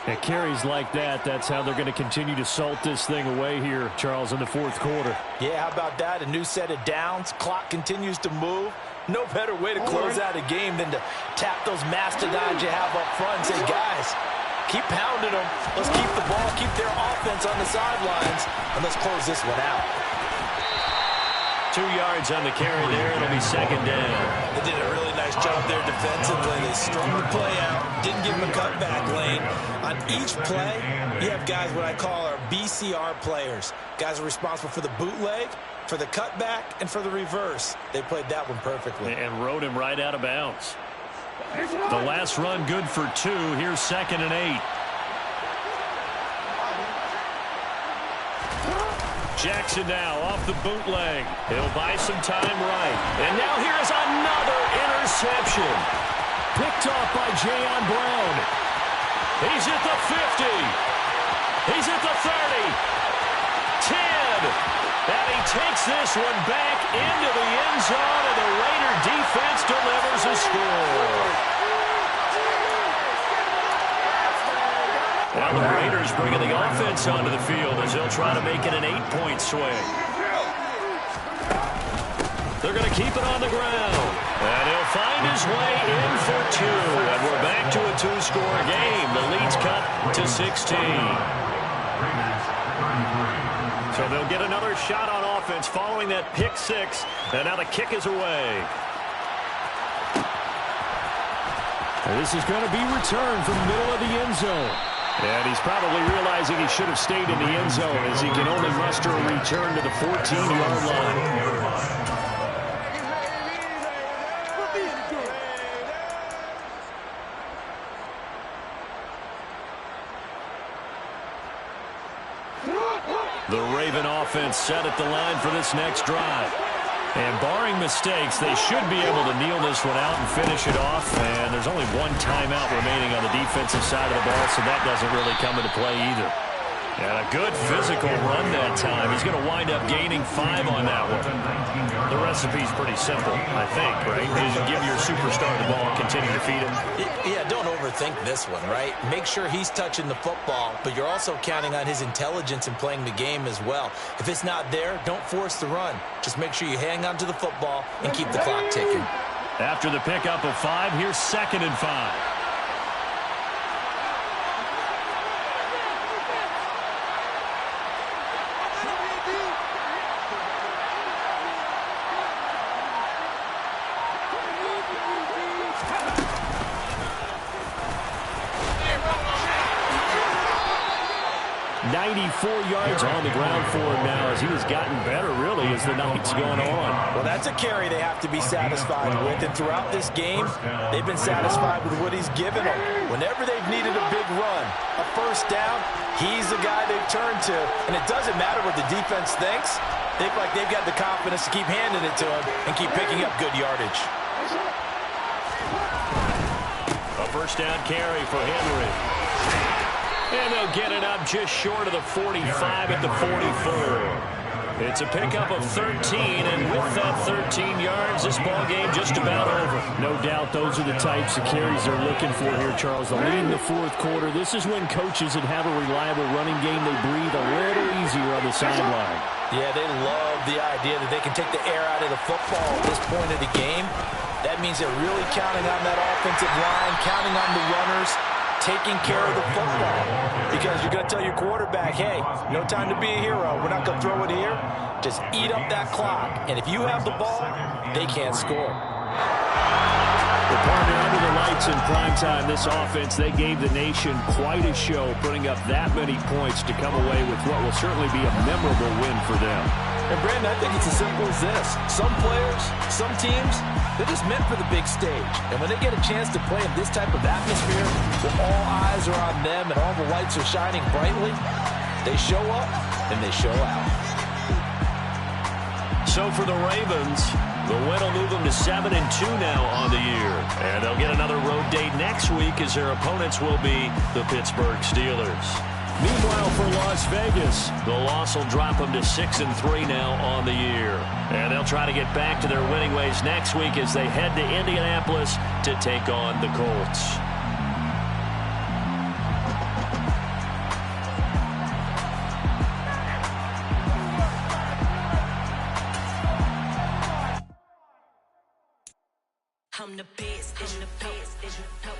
Speaker 2: At carries like that, that's how they're going to continue to salt this thing away here, Charles, in the fourth quarter.
Speaker 4: Yeah, how about that? A new set of downs. Clock continues to move. No better way to close out a game than to tap those mastodons you have up front and say, guys, keep pounding them. Let's keep the ball, keep their offense on the sidelines, and let's close this one out.
Speaker 3: 2 yards on the carry there. It'll be second down.
Speaker 4: They did a really nice job there defensively. They strung the play out, didn't give them a cutback lane. On each play, you have guys what I call our BCR players. Guys are responsible for the bootleg, for the cutback, and for the reverse. They played that one perfectly.
Speaker 3: And rode him right out of bounds. The last run good for 2. Here's 2nd and 8. Jackson now off the bootleg. He'll buy some time right. And now here's another interception.
Speaker 2: Picked off by Jayon Brown.
Speaker 3: He's at the 50. He's at the 30. 10. And he takes this one back into the end zone, and the Raider defense delivers a score. Now the Raiders bringing the offense onto the field as they'll try to make it an 8-point swing. They're going to keep it on the ground. And he'll find his way in for 2. And we're back to a 2-score game. The lead's cut to 16. So they'll get another shot on offense following that pick 6. And now the kick is away.
Speaker 2: And this is going to be returned from the middle of the end zone. And he's probably realizing he should have stayed in the end zone as he can only muster a return to the 14-yard line. The Raven offense set at the line for this next drive. And barring mistakes, they should be able to kneel this one out and finish it off. And there's only one timeout remaining on the defensive side of the ball, so that doesn't really come into play either. And a good physical run that time. He's going to wind up gaining 5 on that one. The recipe's pretty simple, I think, right? Is you give your superstar the ball and continue to feed him.
Speaker 4: Yeah, don't overthink this one, right? Make sure he's touching the football, but you're also counting on his intelligence in playing the game as well. If it's not there, don't force the run. Just make sure you hang on to the football and keep the clock ticking.
Speaker 3: After the pickup of 5, here's 2nd and 5.
Speaker 2: Yards on the ground for him now as he has gotten better, really, as the night's gone on.
Speaker 4: Well, that's a carry they have to be satisfied with. And throughout this game, they've been satisfied with what he's given them. Whenever they've needed a big run, a first down, he's the guy they've turned to. And it doesn't matter what the defense thinks. They feel like they've got the confidence to keep handing it to him and keep picking up good yardage.
Speaker 3: A first down carry for Henry. And they'll get it up just short of the 45 at the 44. It's a pickup of 13, and with that 13 yards, this ball game just about over.
Speaker 2: No doubt those are the types of carries they're looking for here, Charles. The lead in the fourth quarter. This is when coaches that have a reliable running game, they breathe a little easier on the sideline.
Speaker 4: Yeah, they love the idea that they can take the air out of the football at this point of the game. That means they're really counting on that offensive line, counting on the runners, taking care of the football. Because you're going to tell your quarterback, hey, no time to be a hero. We're not going to throw it here. Just eat up that clock. And if you have the ball, they can't score.
Speaker 2: The partner under the lights in primetime, this offense, they gave the nation quite a show, putting up that many points to come away with what will certainly be a memorable win for them.
Speaker 4: And Brandon, I think it's as simple as this. Some players, some teams, they're just meant for the big stage. And when they get a chance to play in this type of atmosphere, where all eyes are on them and all the lights are shining brightly, they show up and they show out.
Speaker 3: So for the Ravens, the win will move them to 7-2 now on the year. And they'll get another road date next week as their opponents will be the Pittsburgh Steelers.
Speaker 2: Meanwhile, for Las Vegas,
Speaker 3: the loss will drop them to 6-3 now on the year. And they'll try to get back to their winning ways next week as they head to Indianapolis to take on the Colts.
Speaker 6: I'm the best, and the best, and you know.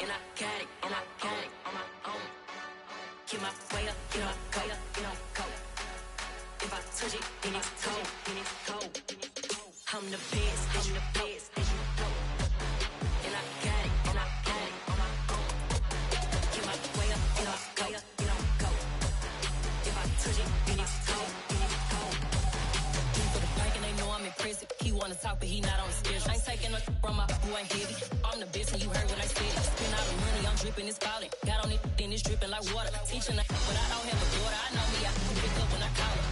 Speaker 6: And I got it, and I got it on my own. Get my way up, get my go, you know, go. If I touch it, then it's cold, then it's cold. I'm the best, and the best, and you know. And I got it, and I got it on my own. Get my way up, get my go, you know, go. If I touch it, then it's cold, then it's cold. He for the bank and they know I'm impressive. He wanna talk, but he not on the schedule. I ain't taking a from my boy heavy. I'm the best, and you heard what I said. Spend all the money, I'm dripping, it's falling. Got on it, then it's dripping like water. Teaching that, but I don't have a daughter. I know me, I can pick up when I call her.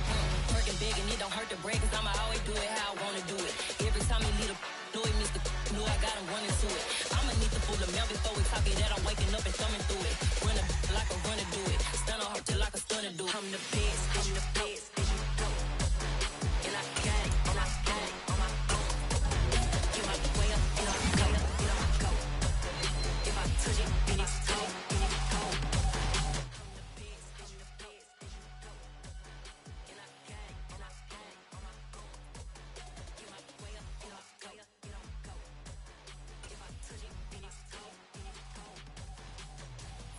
Speaker 6: Working big, and it don't hurt to break, cause I'ma always do it how I wanna do it. Every time he lead a know it, Mr. Know I got him running to it. I'ma need to pull the mail before we talk it that I'm waking up and thumbing through it. Run a like a runner do it. Stun on her till like a stunner do it. I'm the best, I'm the best, and you know. And I got it, and I got it on my own. Get my way up, and I'm go, and I'm go. If I touch it, then it's cold, then it's cold. I'm the best, I'm the best, and you know. And I got it, and I got it on my own. Get my way up, and I'm go, and I'm go. If I touch it, then it's cold, then it's cold.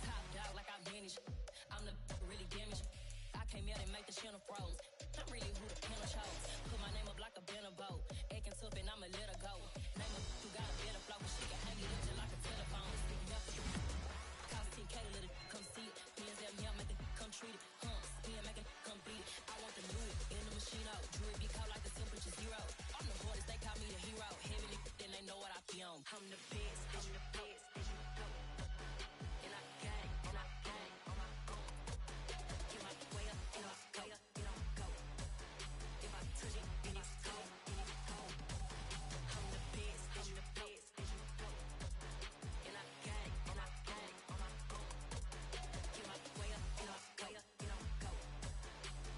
Speaker 6: Top dog like I manage. I'm the really damaged. I came out and make the channel froze. I'm really who the panel chose. Put my name up like a banner boat. Acting tough and I'ma let her go. Name her who got a better flow. She can hang it up just like a telephone. Cost 10K to let it come see it. Hands at me, I make it come treat it. Spin, make it come beat it. I want the Louis in the machine out. Jewelry be cold like the temperature 0. I'm the hardest, they call me the hero. Heavy, then they know what I be on. I'm the best, I'm the best, and you know. And I got it, and I got it on my own. Get my way up, and I go, and I'm go. If I touch it, then it's cold, then it's cold. I'm the best, I'm the best, and you know. And I got it, and I got it on my own. Get my way up, and I go, and I'm go.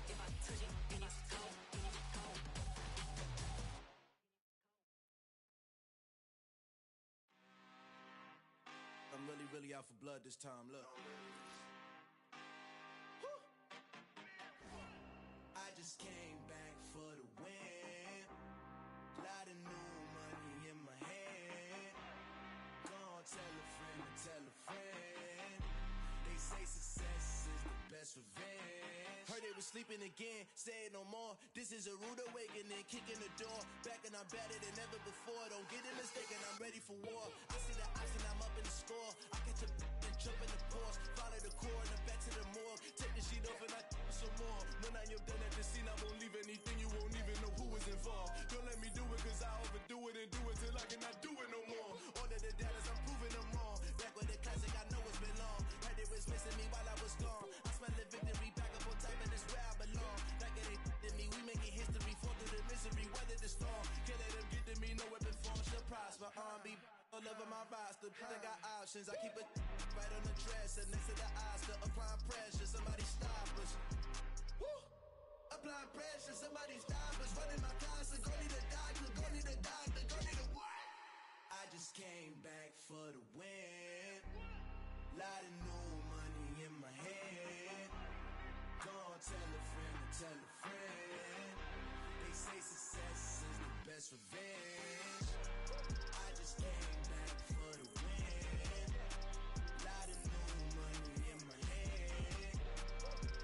Speaker 6: If I touch it, then it's cold, then it's cold.
Speaker 7: I'm really out for blood this time, look. I just came back for the win. Lot of new money in my hand. Go on, tell a friend to tell a friend. They say success is the best revenge. Heard they was sleeping again, say it no more. This is a rude awakening, kicking the door. Back and I'm better than ever before. Don't get it mistaken, I'm ready for war. I see the option, I'm up in the score. I catch a and jump in the course. Follow the core and then back to the morgue. Take the sheet off and I some more. When I am done at the scene, I won't leave anything. You won't even know who is involved. Don't let me do it cause I overdo it and do it till I cannot do it no more. All of the doubters, I'm proving them wrong. Back with the classic, I know it's been long. Heard they was missing me while I was gone. I smell the victory back up on time and it's where I belong. Like it ain't to me, we making history. Fall through the misery, weather the storm. Can't let them get to me, no weapon form shall prosper. R&B all over my roster. I got options, I keep it right on the dresser. Next to the Oscar, applying pressure. Somebody stop us. Woo! Apply my pressure. Somebody's diamonds running my closet. Go need a doctor, go need a doctor, go need a what? I just came back for the win. Lot of new money in my head. Go tell a friend to tell a friend. They say success is the best revenge. I just came back for the win. Lot of new money in my head.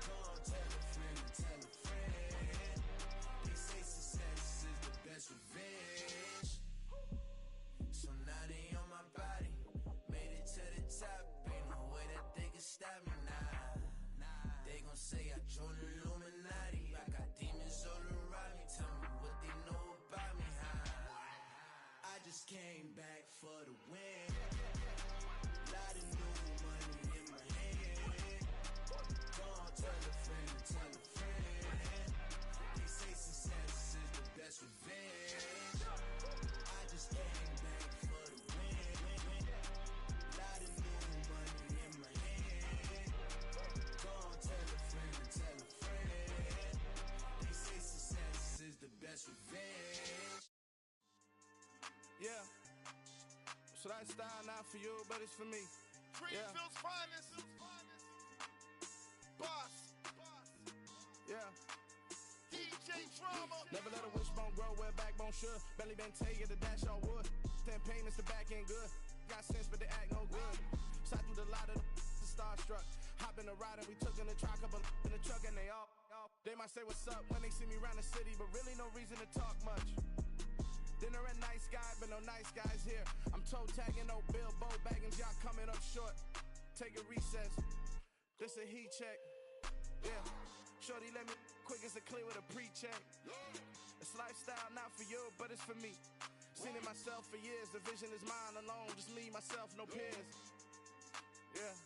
Speaker 7: Go tell a friend to tell a friend. They say success is the best revenge. So now they on my body. Made it to the top. Ain't no way that they can stop me now. They gon' say I joined the Illuminati. I got demons all around me. Tell me what they know about me, huh? I just came back for the win. Lot of new money in my hand. Don't tell a friend to tell a friend. They say success is the best revenge. I just came back for the win. Lot of new money in my hand. Don't tell a friend to tell a friend. They say success is the best revenge.
Speaker 8: Yeah. So that style not for you, but it's for me.
Speaker 9: Greenfield's finest. Boss.
Speaker 8: Yeah.
Speaker 9: DJ Drama.
Speaker 8: Never let a wishbone grow where backbone should. Belly been taking the dash all wood. 10 payments, the back end good. Got sense, but they act no good. Side through the lot of the starstruck. Hop in the ride and we took in the truck, couple in the truck and they all. They might say what's up when they see me around the city, but really no reason to talk much. Dinner at nice guy, but no nice guys here. I'm toe tagging, no Bilbo Baggins, y'all coming up short. Take a recess. This a heat check. Yeah. Shorty let me quick as a clear with a pre-check. It's lifestyle not for you, but it's for me. Seen it myself for years. The vision is mine alone. Just me, myself, no peers. Yeah.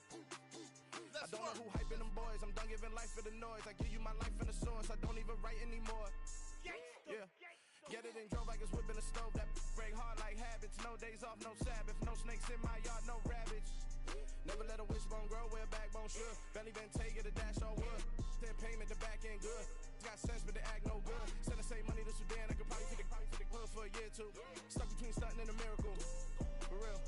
Speaker 8: I don't know who hyping them boys. I'm done giving life for the noise. I give you my life in the source. I don't even write anymore. Yeah. Get it and drove like it's whipping the stove. That break hard like habits. No days off, no Sabbath. No snakes in my yard, no rabbits. Never let a wishbone grow where backbone should. Belly been taking the dash all wood. 10 payment, the back end good. Got sense, but they act no good. Send the same money to Sudan. I could probably take the hood for a year or two. Stuck between stunting and a miracle. For real.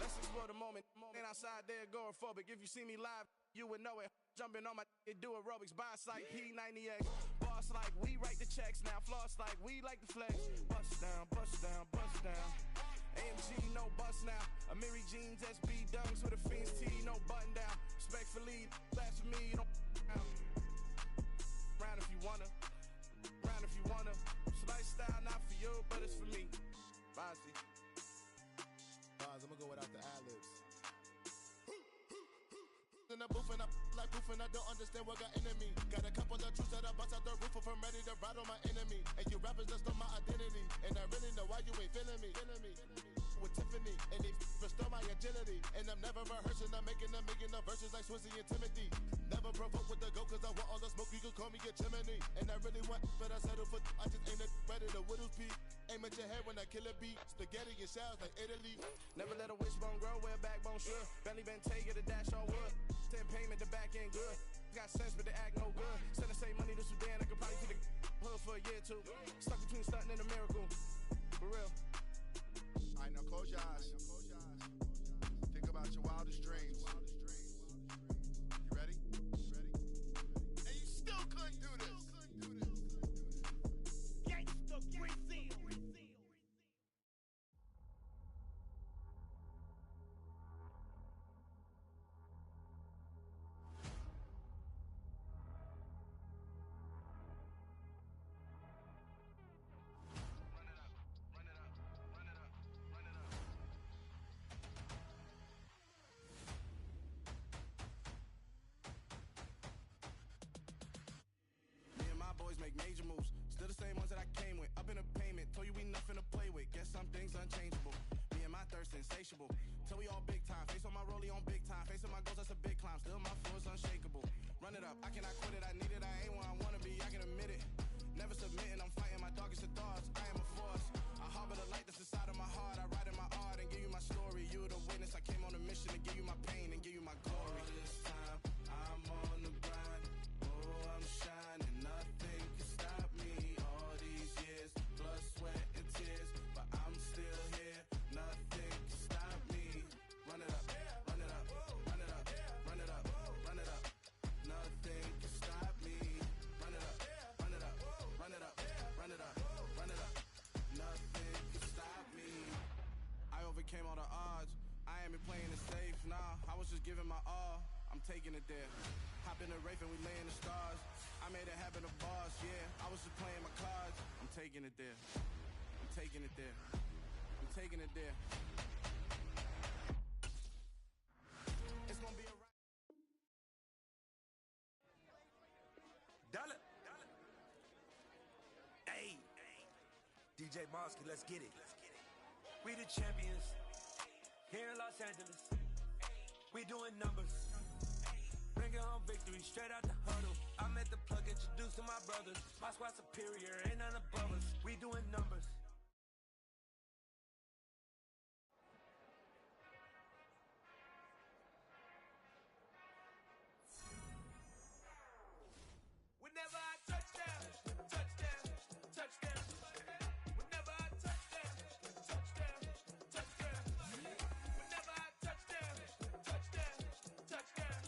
Speaker 8: Let's explore the moment. Ain't outside there agoraphobic. If you see me live, you would know it. Jumping on my do aerobics. Boss like P90X. Boss like we write the checks now. Floss like we like the flex. Bust down, bust down, bust down. AMG, no bust now. Amiri jeans, SB dunks with a Fiends T, no button down. Respectfully, that's for me, you don't round if you wanna. Round if you wanna. It's lifestyle not for you, but it's for me. Bossy.
Speaker 9: Bars, I'm gonna go without the ad-libs. In the booth and I like proof and I don't understand what got into me. Got a couple of truths that I bust out the roof if I'm ready to ride on my enemy. And you rappers just on my identity. And I really know why you ain't feeling me. With Tiffany and they restore my agility. And I'm never rehearsing, I'm making a million of verses like Swizzy and Timothy. Never provoke with the go cause I want all the smoke, you can call me a chimney. And I really want, but I settle for I just ain't ready to widow's peak. Aim at your head when I kill a beat. Spaghetti and shells like Italy.
Speaker 8: Never let a wishbone grow where backbone should. Belly been taking the dash all wood. 10 payment, the back end good. Got sense, but they act no good. Send the same money to Sudan, I could probably take the hood for a year or two. Stuck between stunting and a miracle. For real.
Speaker 9: Alright, now close your eyes. Think about your wildest dreams. You ready? And you still couldn't do this. Gangsta Brazil.
Speaker 8: Make major moves, still the same ones that I came with. Up in a payment, told you we nothing to play with. Guess some things unchangeable. Me and my thirst insatiable. Till we all big time. Face on my rollie on big time. Facing my goals, that's a big climb. Still my flow is unshakable. Run it up, I cannot quit it. I need it, I ain't where I wanna be. I can admit it. Never submitting, I'm fighting my darkest of thoughts. I am a force. I harbor the light that's inside of my heart. I write in my art and give you my story. You the witness. I came on a mission to give you my pain and give you my glory. All this time, I'm on the grind. Oh, I'm shining. Nothing can stop I'm taking it there. Hop in the Wraith and we lay in the stars. I made it happen to bars, yeah. I was just playing my cards. I'm taking it there. I'm taking it there. I'm taking it there. It's gonna be a ride.
Speaker 10: Dollar. Hey. DJ Mosky, let's get it. We the champions. Here in Los Angeles. We doing numbers. Bringing home victory straight out the huddle. I'm at the plug, introduced to my brothers. My squad superior, ain't none above us. We doing numbers.
Speaker 11: Whenever I touchdown, touchdown, touchdown. Whenever I touchdown, touchdown, touchdown. Whenever I touchdown, touchdown, touchdown.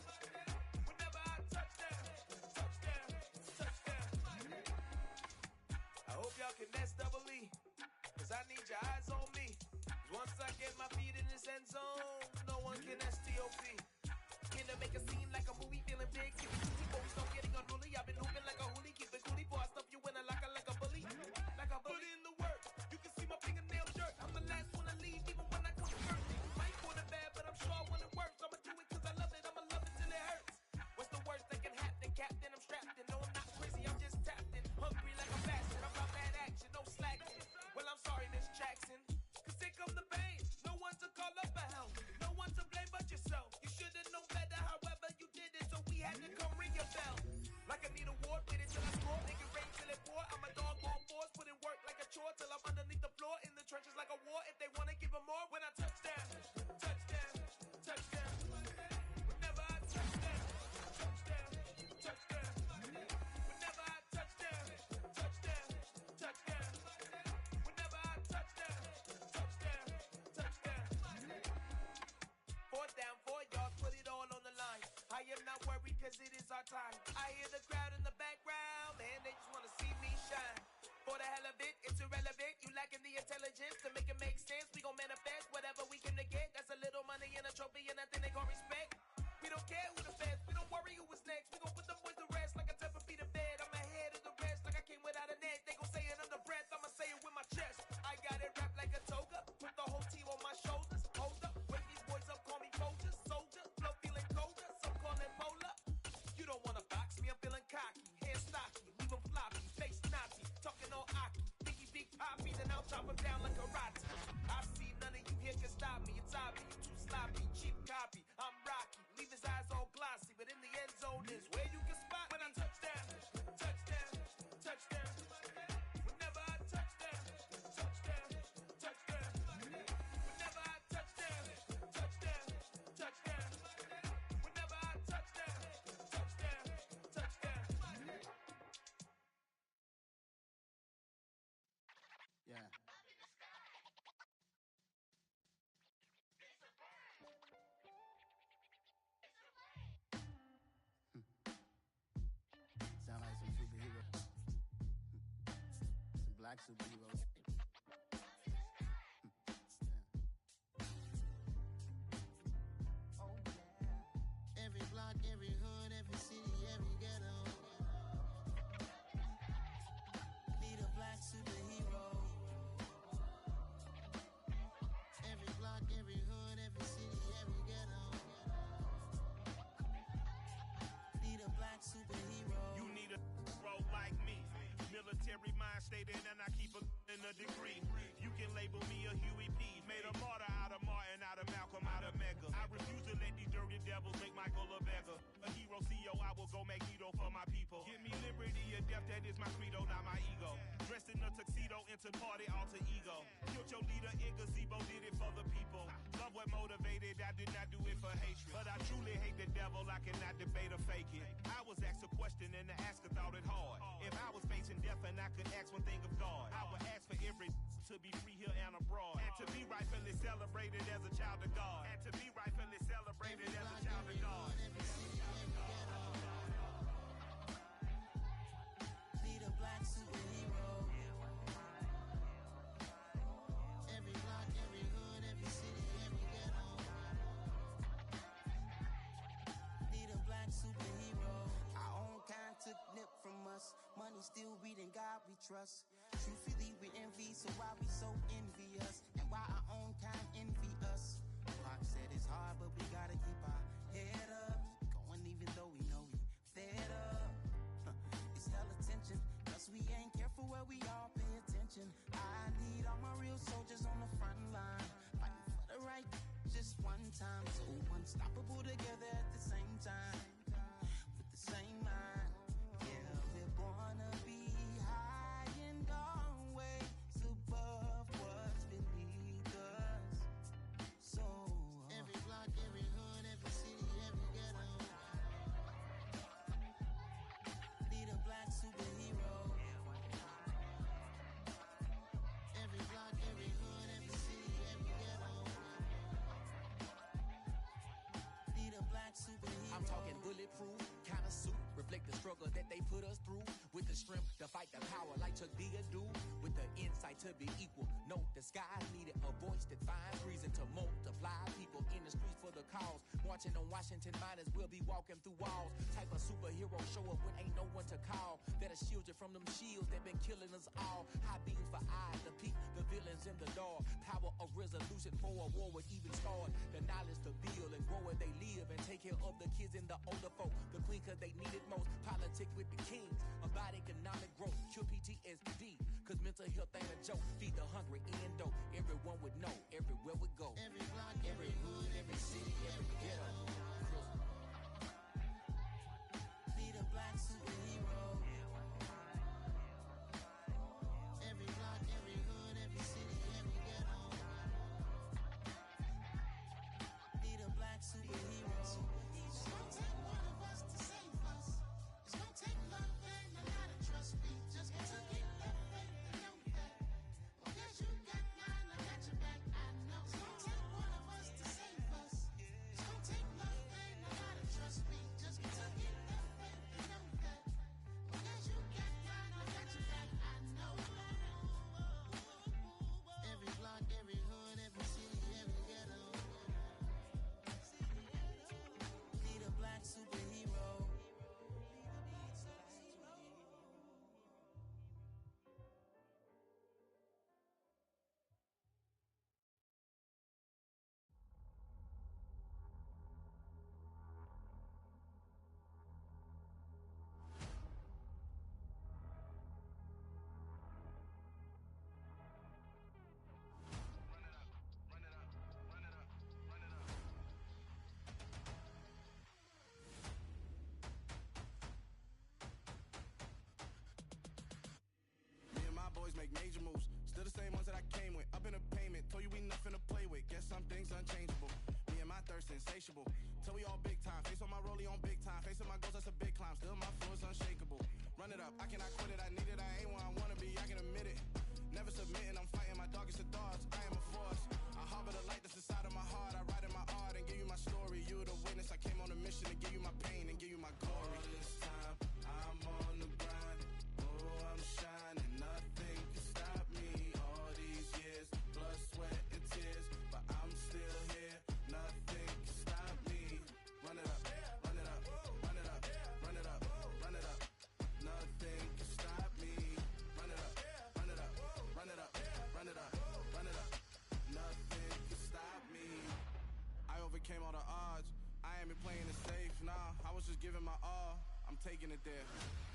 Speaker 11: Whenever I touchdown, touchdown, touchdown. I hope y'all can double E, 'cause I need your eyes on me. 'Cause once I get my feet in this end zone, no one can STOP. Can to make a scene like a movie, feeling big. Give me boys, stop getting unruly. I've been moving like a hoolie, keep it coolie. Before I stuff you in a locker like a bully. Like a bully. Put in the work, you can see my fingernail dirt. I'm the last one to leave, even when I come first. Might want it bad, but I'm sure when it works, I'ma do it 'cause I love it. I'ma love it till it hurts. What's the worst that can happen, Captain? I'm strapped in. No, I'm not crazy, I'm just tapped in. Hungry like a bastard, I'm about that action, no slacking. Well, I'm sorry, Miss Jackson, 'cause here come the pain. No one to call up a help, no one to blame but yourself. You should've known better, however you did it, so we had to come ring your bell. Like I need a ward, wait until I score, make it rain till it pour. I'm a dog on force, put in work like a chore till I'm underneath the floor, in the trenches like a war. If they wanna give them more, when I touchdown, touchdown, touchdown. Whenever I touchdown, touchdown, touchdown. Whenever I touchdown, touchdown, touchdown. Whenever I touchdown, touchdown, touchdown. 4th down, 4 yards, put it all on the line. I am not worried 'cause it is our time. I hear the crowd in the background, man, they just wanna see me shine. For the hell of it, it's irrelevant. You lacking the intelligence to make it make sense. We gon' manifest whatever we can to get. That's a little money and a trophy and nothing they call respect. We don't care who the best, we don't worry who was next. We gon' put them boys to rest like a 10 feet of bed. I'm ahead of the rest like I came without a net. They gon' say it under breath, I'ma say it with my chest. I got it wrapped like a toga, put the whole team on my shoulders. Hold up, wake these boys up, call me Folger, soldier. Flow feeling colder, some call it polar. You don't wanna box me, I'm feeling cocky. Hair stocky, leave 'em floppy, face Nazi. Talking all Aki, Biggie Big Poppy, then I'll chop 'em down like a karate. I see none of you here can stop me. It's obvious, you too sloppy, cheap copy. I'm Rocky, leave his eyes all glossy, but in the end zone is where you can spot when I touchdown, touchdown, touchdown. Whenever I touchdown, touchdown, touchdown. Whenever I touchdown, touchdown, touchdown. Whenever I touchdown, touchdown, touchdown.
Speaker 8: Yeah. Sound like some superhero. Some black superheroes. Oh yeah. Every block, every hood, every city, every ghetto. Need a black superhero. Every block, every hood, every city, every ghetto. Need a black superhero.
Speaker 12: You need a role like me. Military mind stated and I keep in a degree. You can label me a Huey P. Made a martyr out of Martin, out of Malcolm, out of Mega. I refuse to let these dirty devils make Michael a beggar. A hero CEO, I will go Magneto for my people. Give me liberty or death, that is my credo, not my ego. Dressed in a tuxedo, into party, alter ego. Killed your leader in gazebo, did it for the people. Love what motivated, I did not do it for hatred. But I truly hate the devil, I cannot debate or fake it. I was asked a question and the asker thought it hard. If I was facing death and I could ask one thing of God, I would ask for every to be free here and abroad. And to be rightfully celebrated as a child of God. And to be rightfully celebrated as a child of God.
Speaker 7: Need a black superhero. Every block, every hood, every city, every ghetto.
Speaker 13: from us. Money still reading, God we trust. Truthfully we envy, so why we so envious? And why our own kind envy us? Pac said it's hard, but we gotta keep our head up. Going even though we know we fed up. It's hella tension, cause we ain't careful where we all pay attention. I need all my real soldiers on the front line, fighting for the right just one time. So unstoppable together at the same time, with the same mind. Yeah, we're born to be high and always above what's beneath us. So every block, every hood, every city, every ghetto need a black superhero. Every block, every hood, every city, every ghetto need a black superhero.
Speaker 14: I'm talking bulletproof kind of suit, reflect the struggle that they put us through, with the strength to fight the power like Chuck D do, with the insight to be equal. Note the skies needed a voice that finds reason to multiply. People in the streets for the cause, marching on Washington miners will be walking through walls. Type of superhero show up when ain't no one to call, that'll shield you from them shields that been killing us all. High beams for eyes to peep the villains in the dark. Power of resolution for a war would even start. The knowledge to build and grow where they live, and take care of the kids and the older folk. The queen cause they need it most. Politic with the kings, about economic growth. Cure PTSD, cause mental health ain't a joke. Feed the hungry and dope. Everyone would know, everywhere we go.
Speaker 13: Every block, every hood, every city, every ghetto need a black superhero. Every block, every hood, every city, every ghetto need a black superhero. It's gonna take one of us to save us. It's gonna take love and a lot of trust. We just got to get that faith and know that. Oh, yes, you got mine, I got your back, I know. It's gonna take one of us to save us. It's gonna take love and a lot of trust. We just got to get that faith and know that. Oh, yes, you got mine, I got your back, I know. Every block, every hood, every city, every ghetto need a black superhero.
Speaker 8: Me and my boys make major moves. Still the same ones that I came with. Up in a payment. Told you we nothing to play with. Guess some things unchangeable. Me and my thirst insatiable. Till we all big time. Face on my rollie on big time. Facing my goals, that's a big climb. Still my flow is unshakable. Run it up. I cannot quit it. I need it. I ain't where I wanna be. I can admit it. Never submitting. I'm fighting my darkest of thoughts. I am a force. I harbor the light that's inside of my heart. I write in my art and give you my story. You the witness. I came on a mission to give you my pain and give you my glory. All this time, I'm on the grind. Oh, I'm shining. Nothing can stop me. All these years, blood, sweat, and tears. But I'm still here. Nothing can stop me. Run it up, run it up, run it up, run it up, run it up. Nothing can stop me. Run it up, run it up, run it up, run it up, run it up. Nothing can stop me. I overcame all the odds. I ain't been playing it safe, nah. I was just giving my all. I'm taking it there.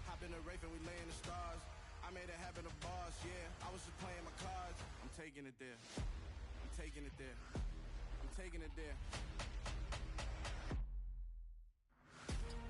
Speaker 8: Hop in the Wraith and we lay in the stars. I made it happen, the boss, yeah. I was just playing my cards. I'm taking it there. I'm taking it there. I'm taking it there.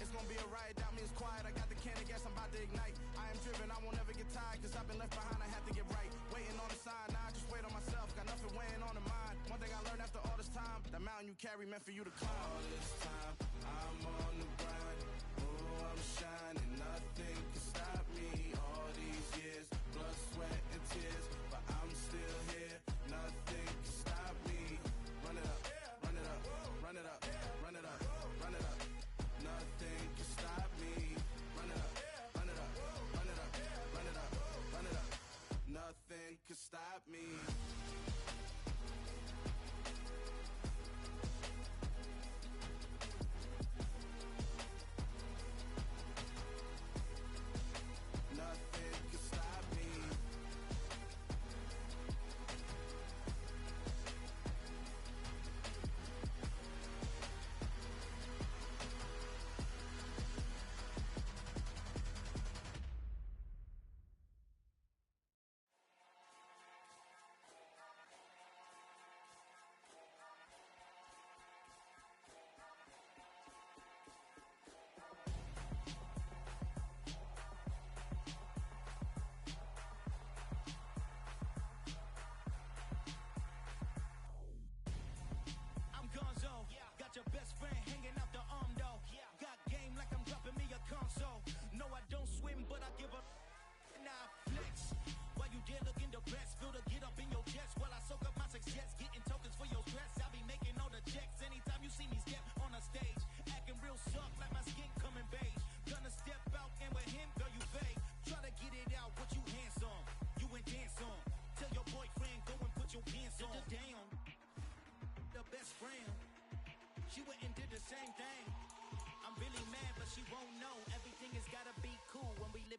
Speaker 8: It's gonna be a riot, doubt me it's quiet. I got the can of gas, I'm about to ignite. I am driven, I won't ever get tired. Cause I've been left behind, I have to get right. Waiting on the sign, now I just wait on myself. Got nothing weighing on the mind. One thing I learned after all this time, the mountain you carry meant for you to climb. All this time, I'm on the grind. Oh, I'm shining, nothing can stop me. All these years, blood, sweat, and tears. But I'm still here, nothing can stop me. Run it up, run it up, run it up, run it up, run it up. Nothing can stop me. Run it up, run it up, run it up, run it up, run it up. Nothing can stop me.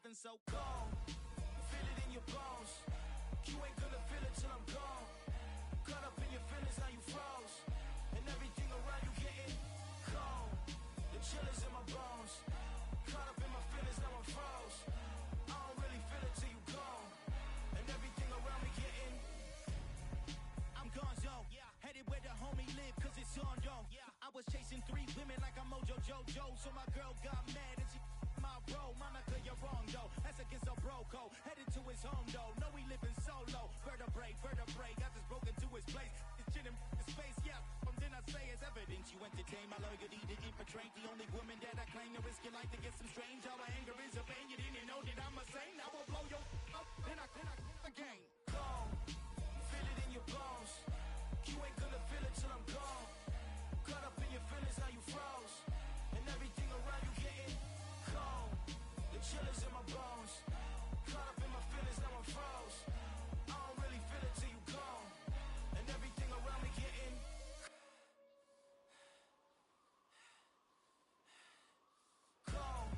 Speaker 13: nothing so cold. Feel it in your bones. You ain't gonna feel it till I'm gone. Caught up in your feelings, now you froze. And everything around you getting cold. The chill is in my bones. Caught up in my feelings, now I'm froze. I don't really feel it till you gone. And everything around me getting. I'm gonzo. Headed where the homie live, cause it's on, yo. I was chasing 3 women like I'm Mojo Jojo. So my girl got mad and she my bro. Monica, you're wrong, though. That's against a bro code. Headed to his home, though. No, we living solo. Vertebrae. I just broke into his place. This shit in his face, yeah. From then I say it's evidence. You entertain my loyalty to infiltrate the only woman that I claim to risk your life to get some strange. All my anger is a pain. You didn't know that I'm a saint. I will blow your up. Then I again. Gone. Feel it in your bones. You ain't gonna feel it till I'm gone. Caught up in your feelings, now you froze. And everything around you getting cold. The chill is in my bones. Caught up in my feelings, now I'm froze. I don't really feel it till you gone. And everything around me getting cold.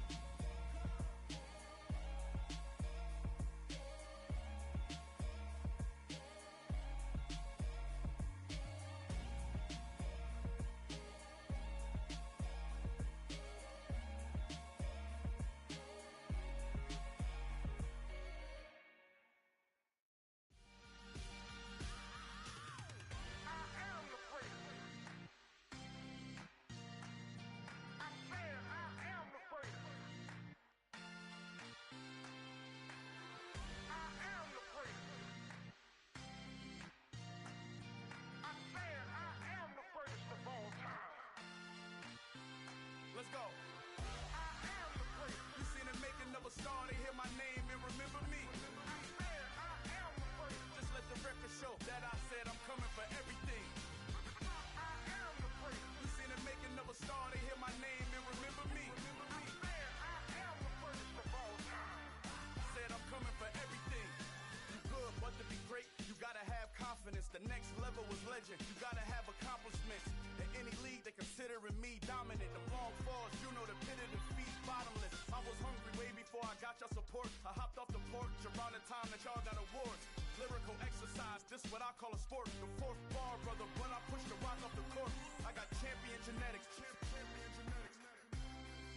Speaker 8: Let's go. I am the prince. You seen the making of a star, they hear my name and remember me. I said I am the prince. Just let the record show that I said I'm coming for everything. I am the prince. You seen the making of a star, they hear my name and remember me. I said I am the prince of all time. Said I'm coming for everything. You good, but to be great, you gotta have confidence. The next level was legend. You gotta have accomplishments. In any league, they considering me dominant. The long falls, you know the pit of defeat, bottomless. I was hungry way before I got your support. I hopped off the porch around the time that y'all got awards. Lyrical exercise, this what I call a sport. The 4th bar, brother, when I push the rock off the court. I got champion genetics. Champion genetics.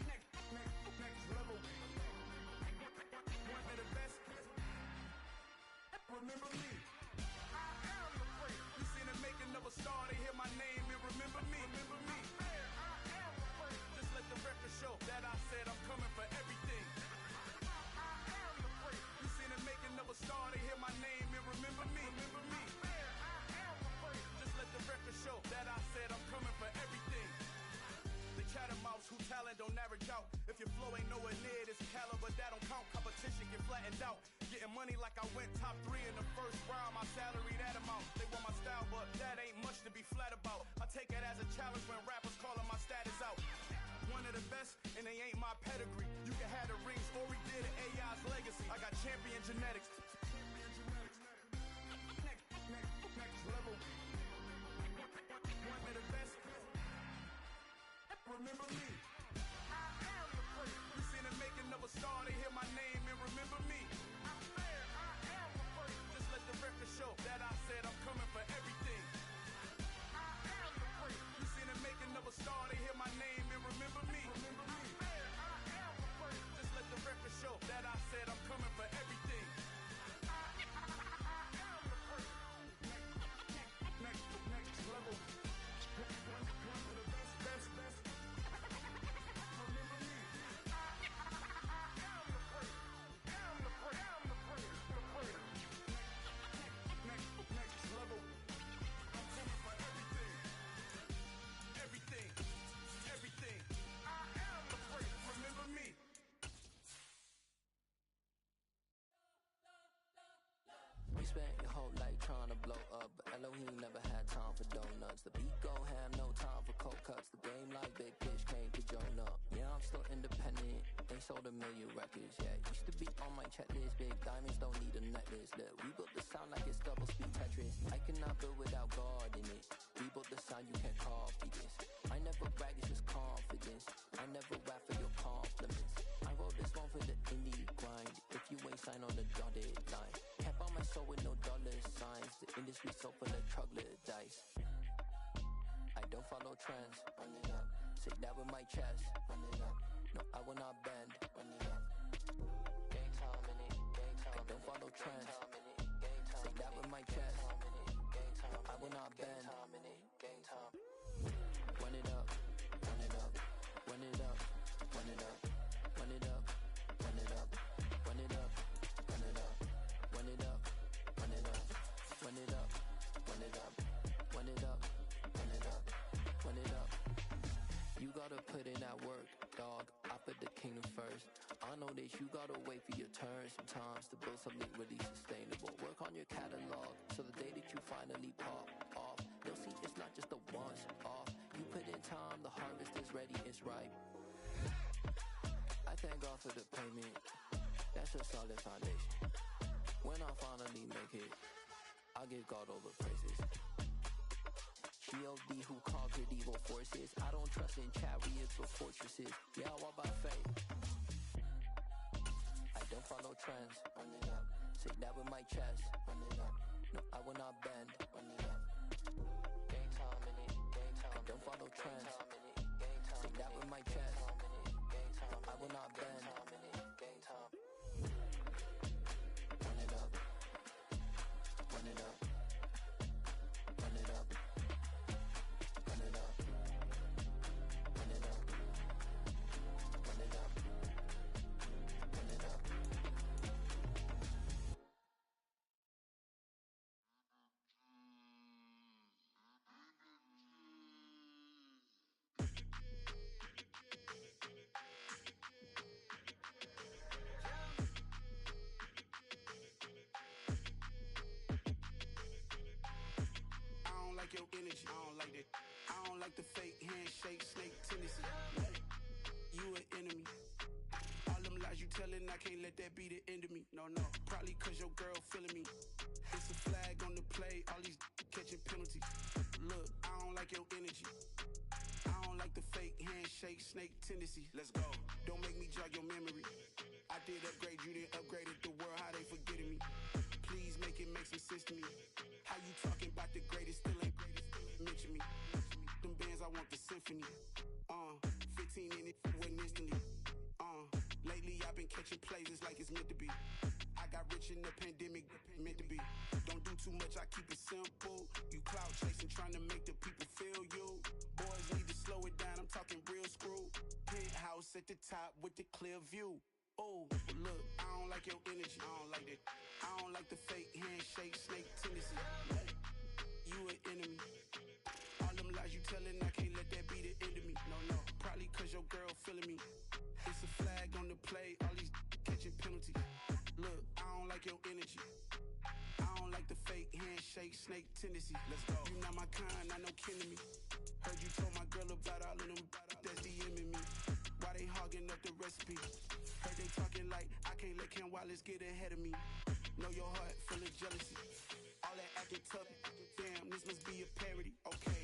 Speaker 8: Next level. One of the best. Remember me. I am the prince. You seen the making of a star, they hear my name and remember me. Remember me. I am the prince. Just let the record show that I said I'm coming for everything. I am the prince. You seen the making of a star, they hear my name and remember me. Remember me. I am the prince. Just let the record show that I said I'm coming for everything. The catamounts who talent don't average out. If your flow ain't nowhere near this caliber, that don't count. Competition get flattened out. Getting money like I went top 3 in the first round. My salary that amount. They want my style, but that ain't much to be flat about. I take it as a challenge when rappers calling my status out. One of the best, and they ain't my pedigree. You can have the rings, or we did it, AI's legacy. I got champion genetics. Next level. One of the best. Remember me. I am the prince. You seen the making of a star, they hear my name and remember me. I said I am the prince. Just let the record show that I said I'm coming for everything. I am the prince. You seen the making of a star, they hear my name and remember me. Remember me. I said I am the prince. Just let the record show that I said I'm coming for everything. I am the prince. Next level. One of the best.
Speaker 15: You spent your whole life trying to blow up, but Elohim never had time for donuts. The beat go ham, no time for cold cuts. The game like Big Fish came to join up. Yeah, I'm still independent. They sold 1 million records. Yeah, used to be on my checklist. Big diamonds don't need a necklace. Look, we built the sound like it's double speed Tetris. I cannot build without God in it. We built the sound, you can't copy this. I never brag, it's just confidence. I never rap for your compliments. I wrote this one for the indie grind. trends. Run it up. Say that with my chest. Run it up. No, I will not bend. Run it up. Game time in it. Game time. I don't follow trends. Say that with my chest. No, I will not bend. Game time. Run it up. Run it up. Run it up. Run it up. Run it up. Run it up. Run it up. Run it up. Run it up. Run it up. Run it up. Run it up. Run it up. Run it up. Run it up. You gotta put in that work, dog. I put the kingdom first. I know that you gotta wait for your turn sometimes to build something really sustainable. Work on your catalog so the day that you finally pop off, you'll see it's not just a once off. You put in time, the harvest is ready, it's ripe. I thank God for the payment. That's a solid foundation. When I finally make it, I give God all the praises. G.O.D. who conquered evil forces. I don't trust in chariots or fortresses. Yeah, I walk by faith. I don't follow trends. Run it up. Say that with my chest. Run it up. No, I will not bend. Run it up. Game time in it. Game time. I don't follow trends. Say that with my chest. No, I will not bend. Game time. Run it up. Run it up. Run it up. Run it up. Run it up. Run it up. Run it up.
Speaker 8: I don't like your energy. I don't like that. I don't like the fake handshake, snake tendency. You an enemy. All them lies you telling, I can't let that be the end of me. No, probably cause your girl feeling me. It's a flag on the play, all these catching penalties. Look, I don't like your energy. I don't like the fake handshake, snake tendency. Let's go. Don't make me jog your memory. I did upgrade, you didn't upgrade it. The world, how they forgetting me. Please make it make some sense to me. How you talking about the greatest, still ain't greatest, still ain't mention me. Them bands, I want the symphony. 15 in it, went instantly. Lately I've been catching plays, it's like it's meant to be. I got rich in the pandemic, meant to be. Don't do too much, I keep it simple. You clout chasing, trying to make the people feel you. Boys need to slow it down, I'm talking real screw. Penthouse at the top with the clear view. Oh, look, I don't like your energy, I don't like that. I don't like the fake handshake, snake tendency. You an enemy. All them lies you telling, I can't let that be the end of me. No, probably cause your girl feeling me. It's a flag on the play, all these catching penalties. Look, I don't like your energy. I don't like the fake handshake, snake tendency. Let's go. You not my kind, I know kin to me. Heard you told my girl about all of them that's DMing me. Why they hogging up the recipe? Heard they talking like I can't let Ken Wallace get ahead of me. Know your heart full of jealousy. All that acting tough, damn, this must be a parody. Okay,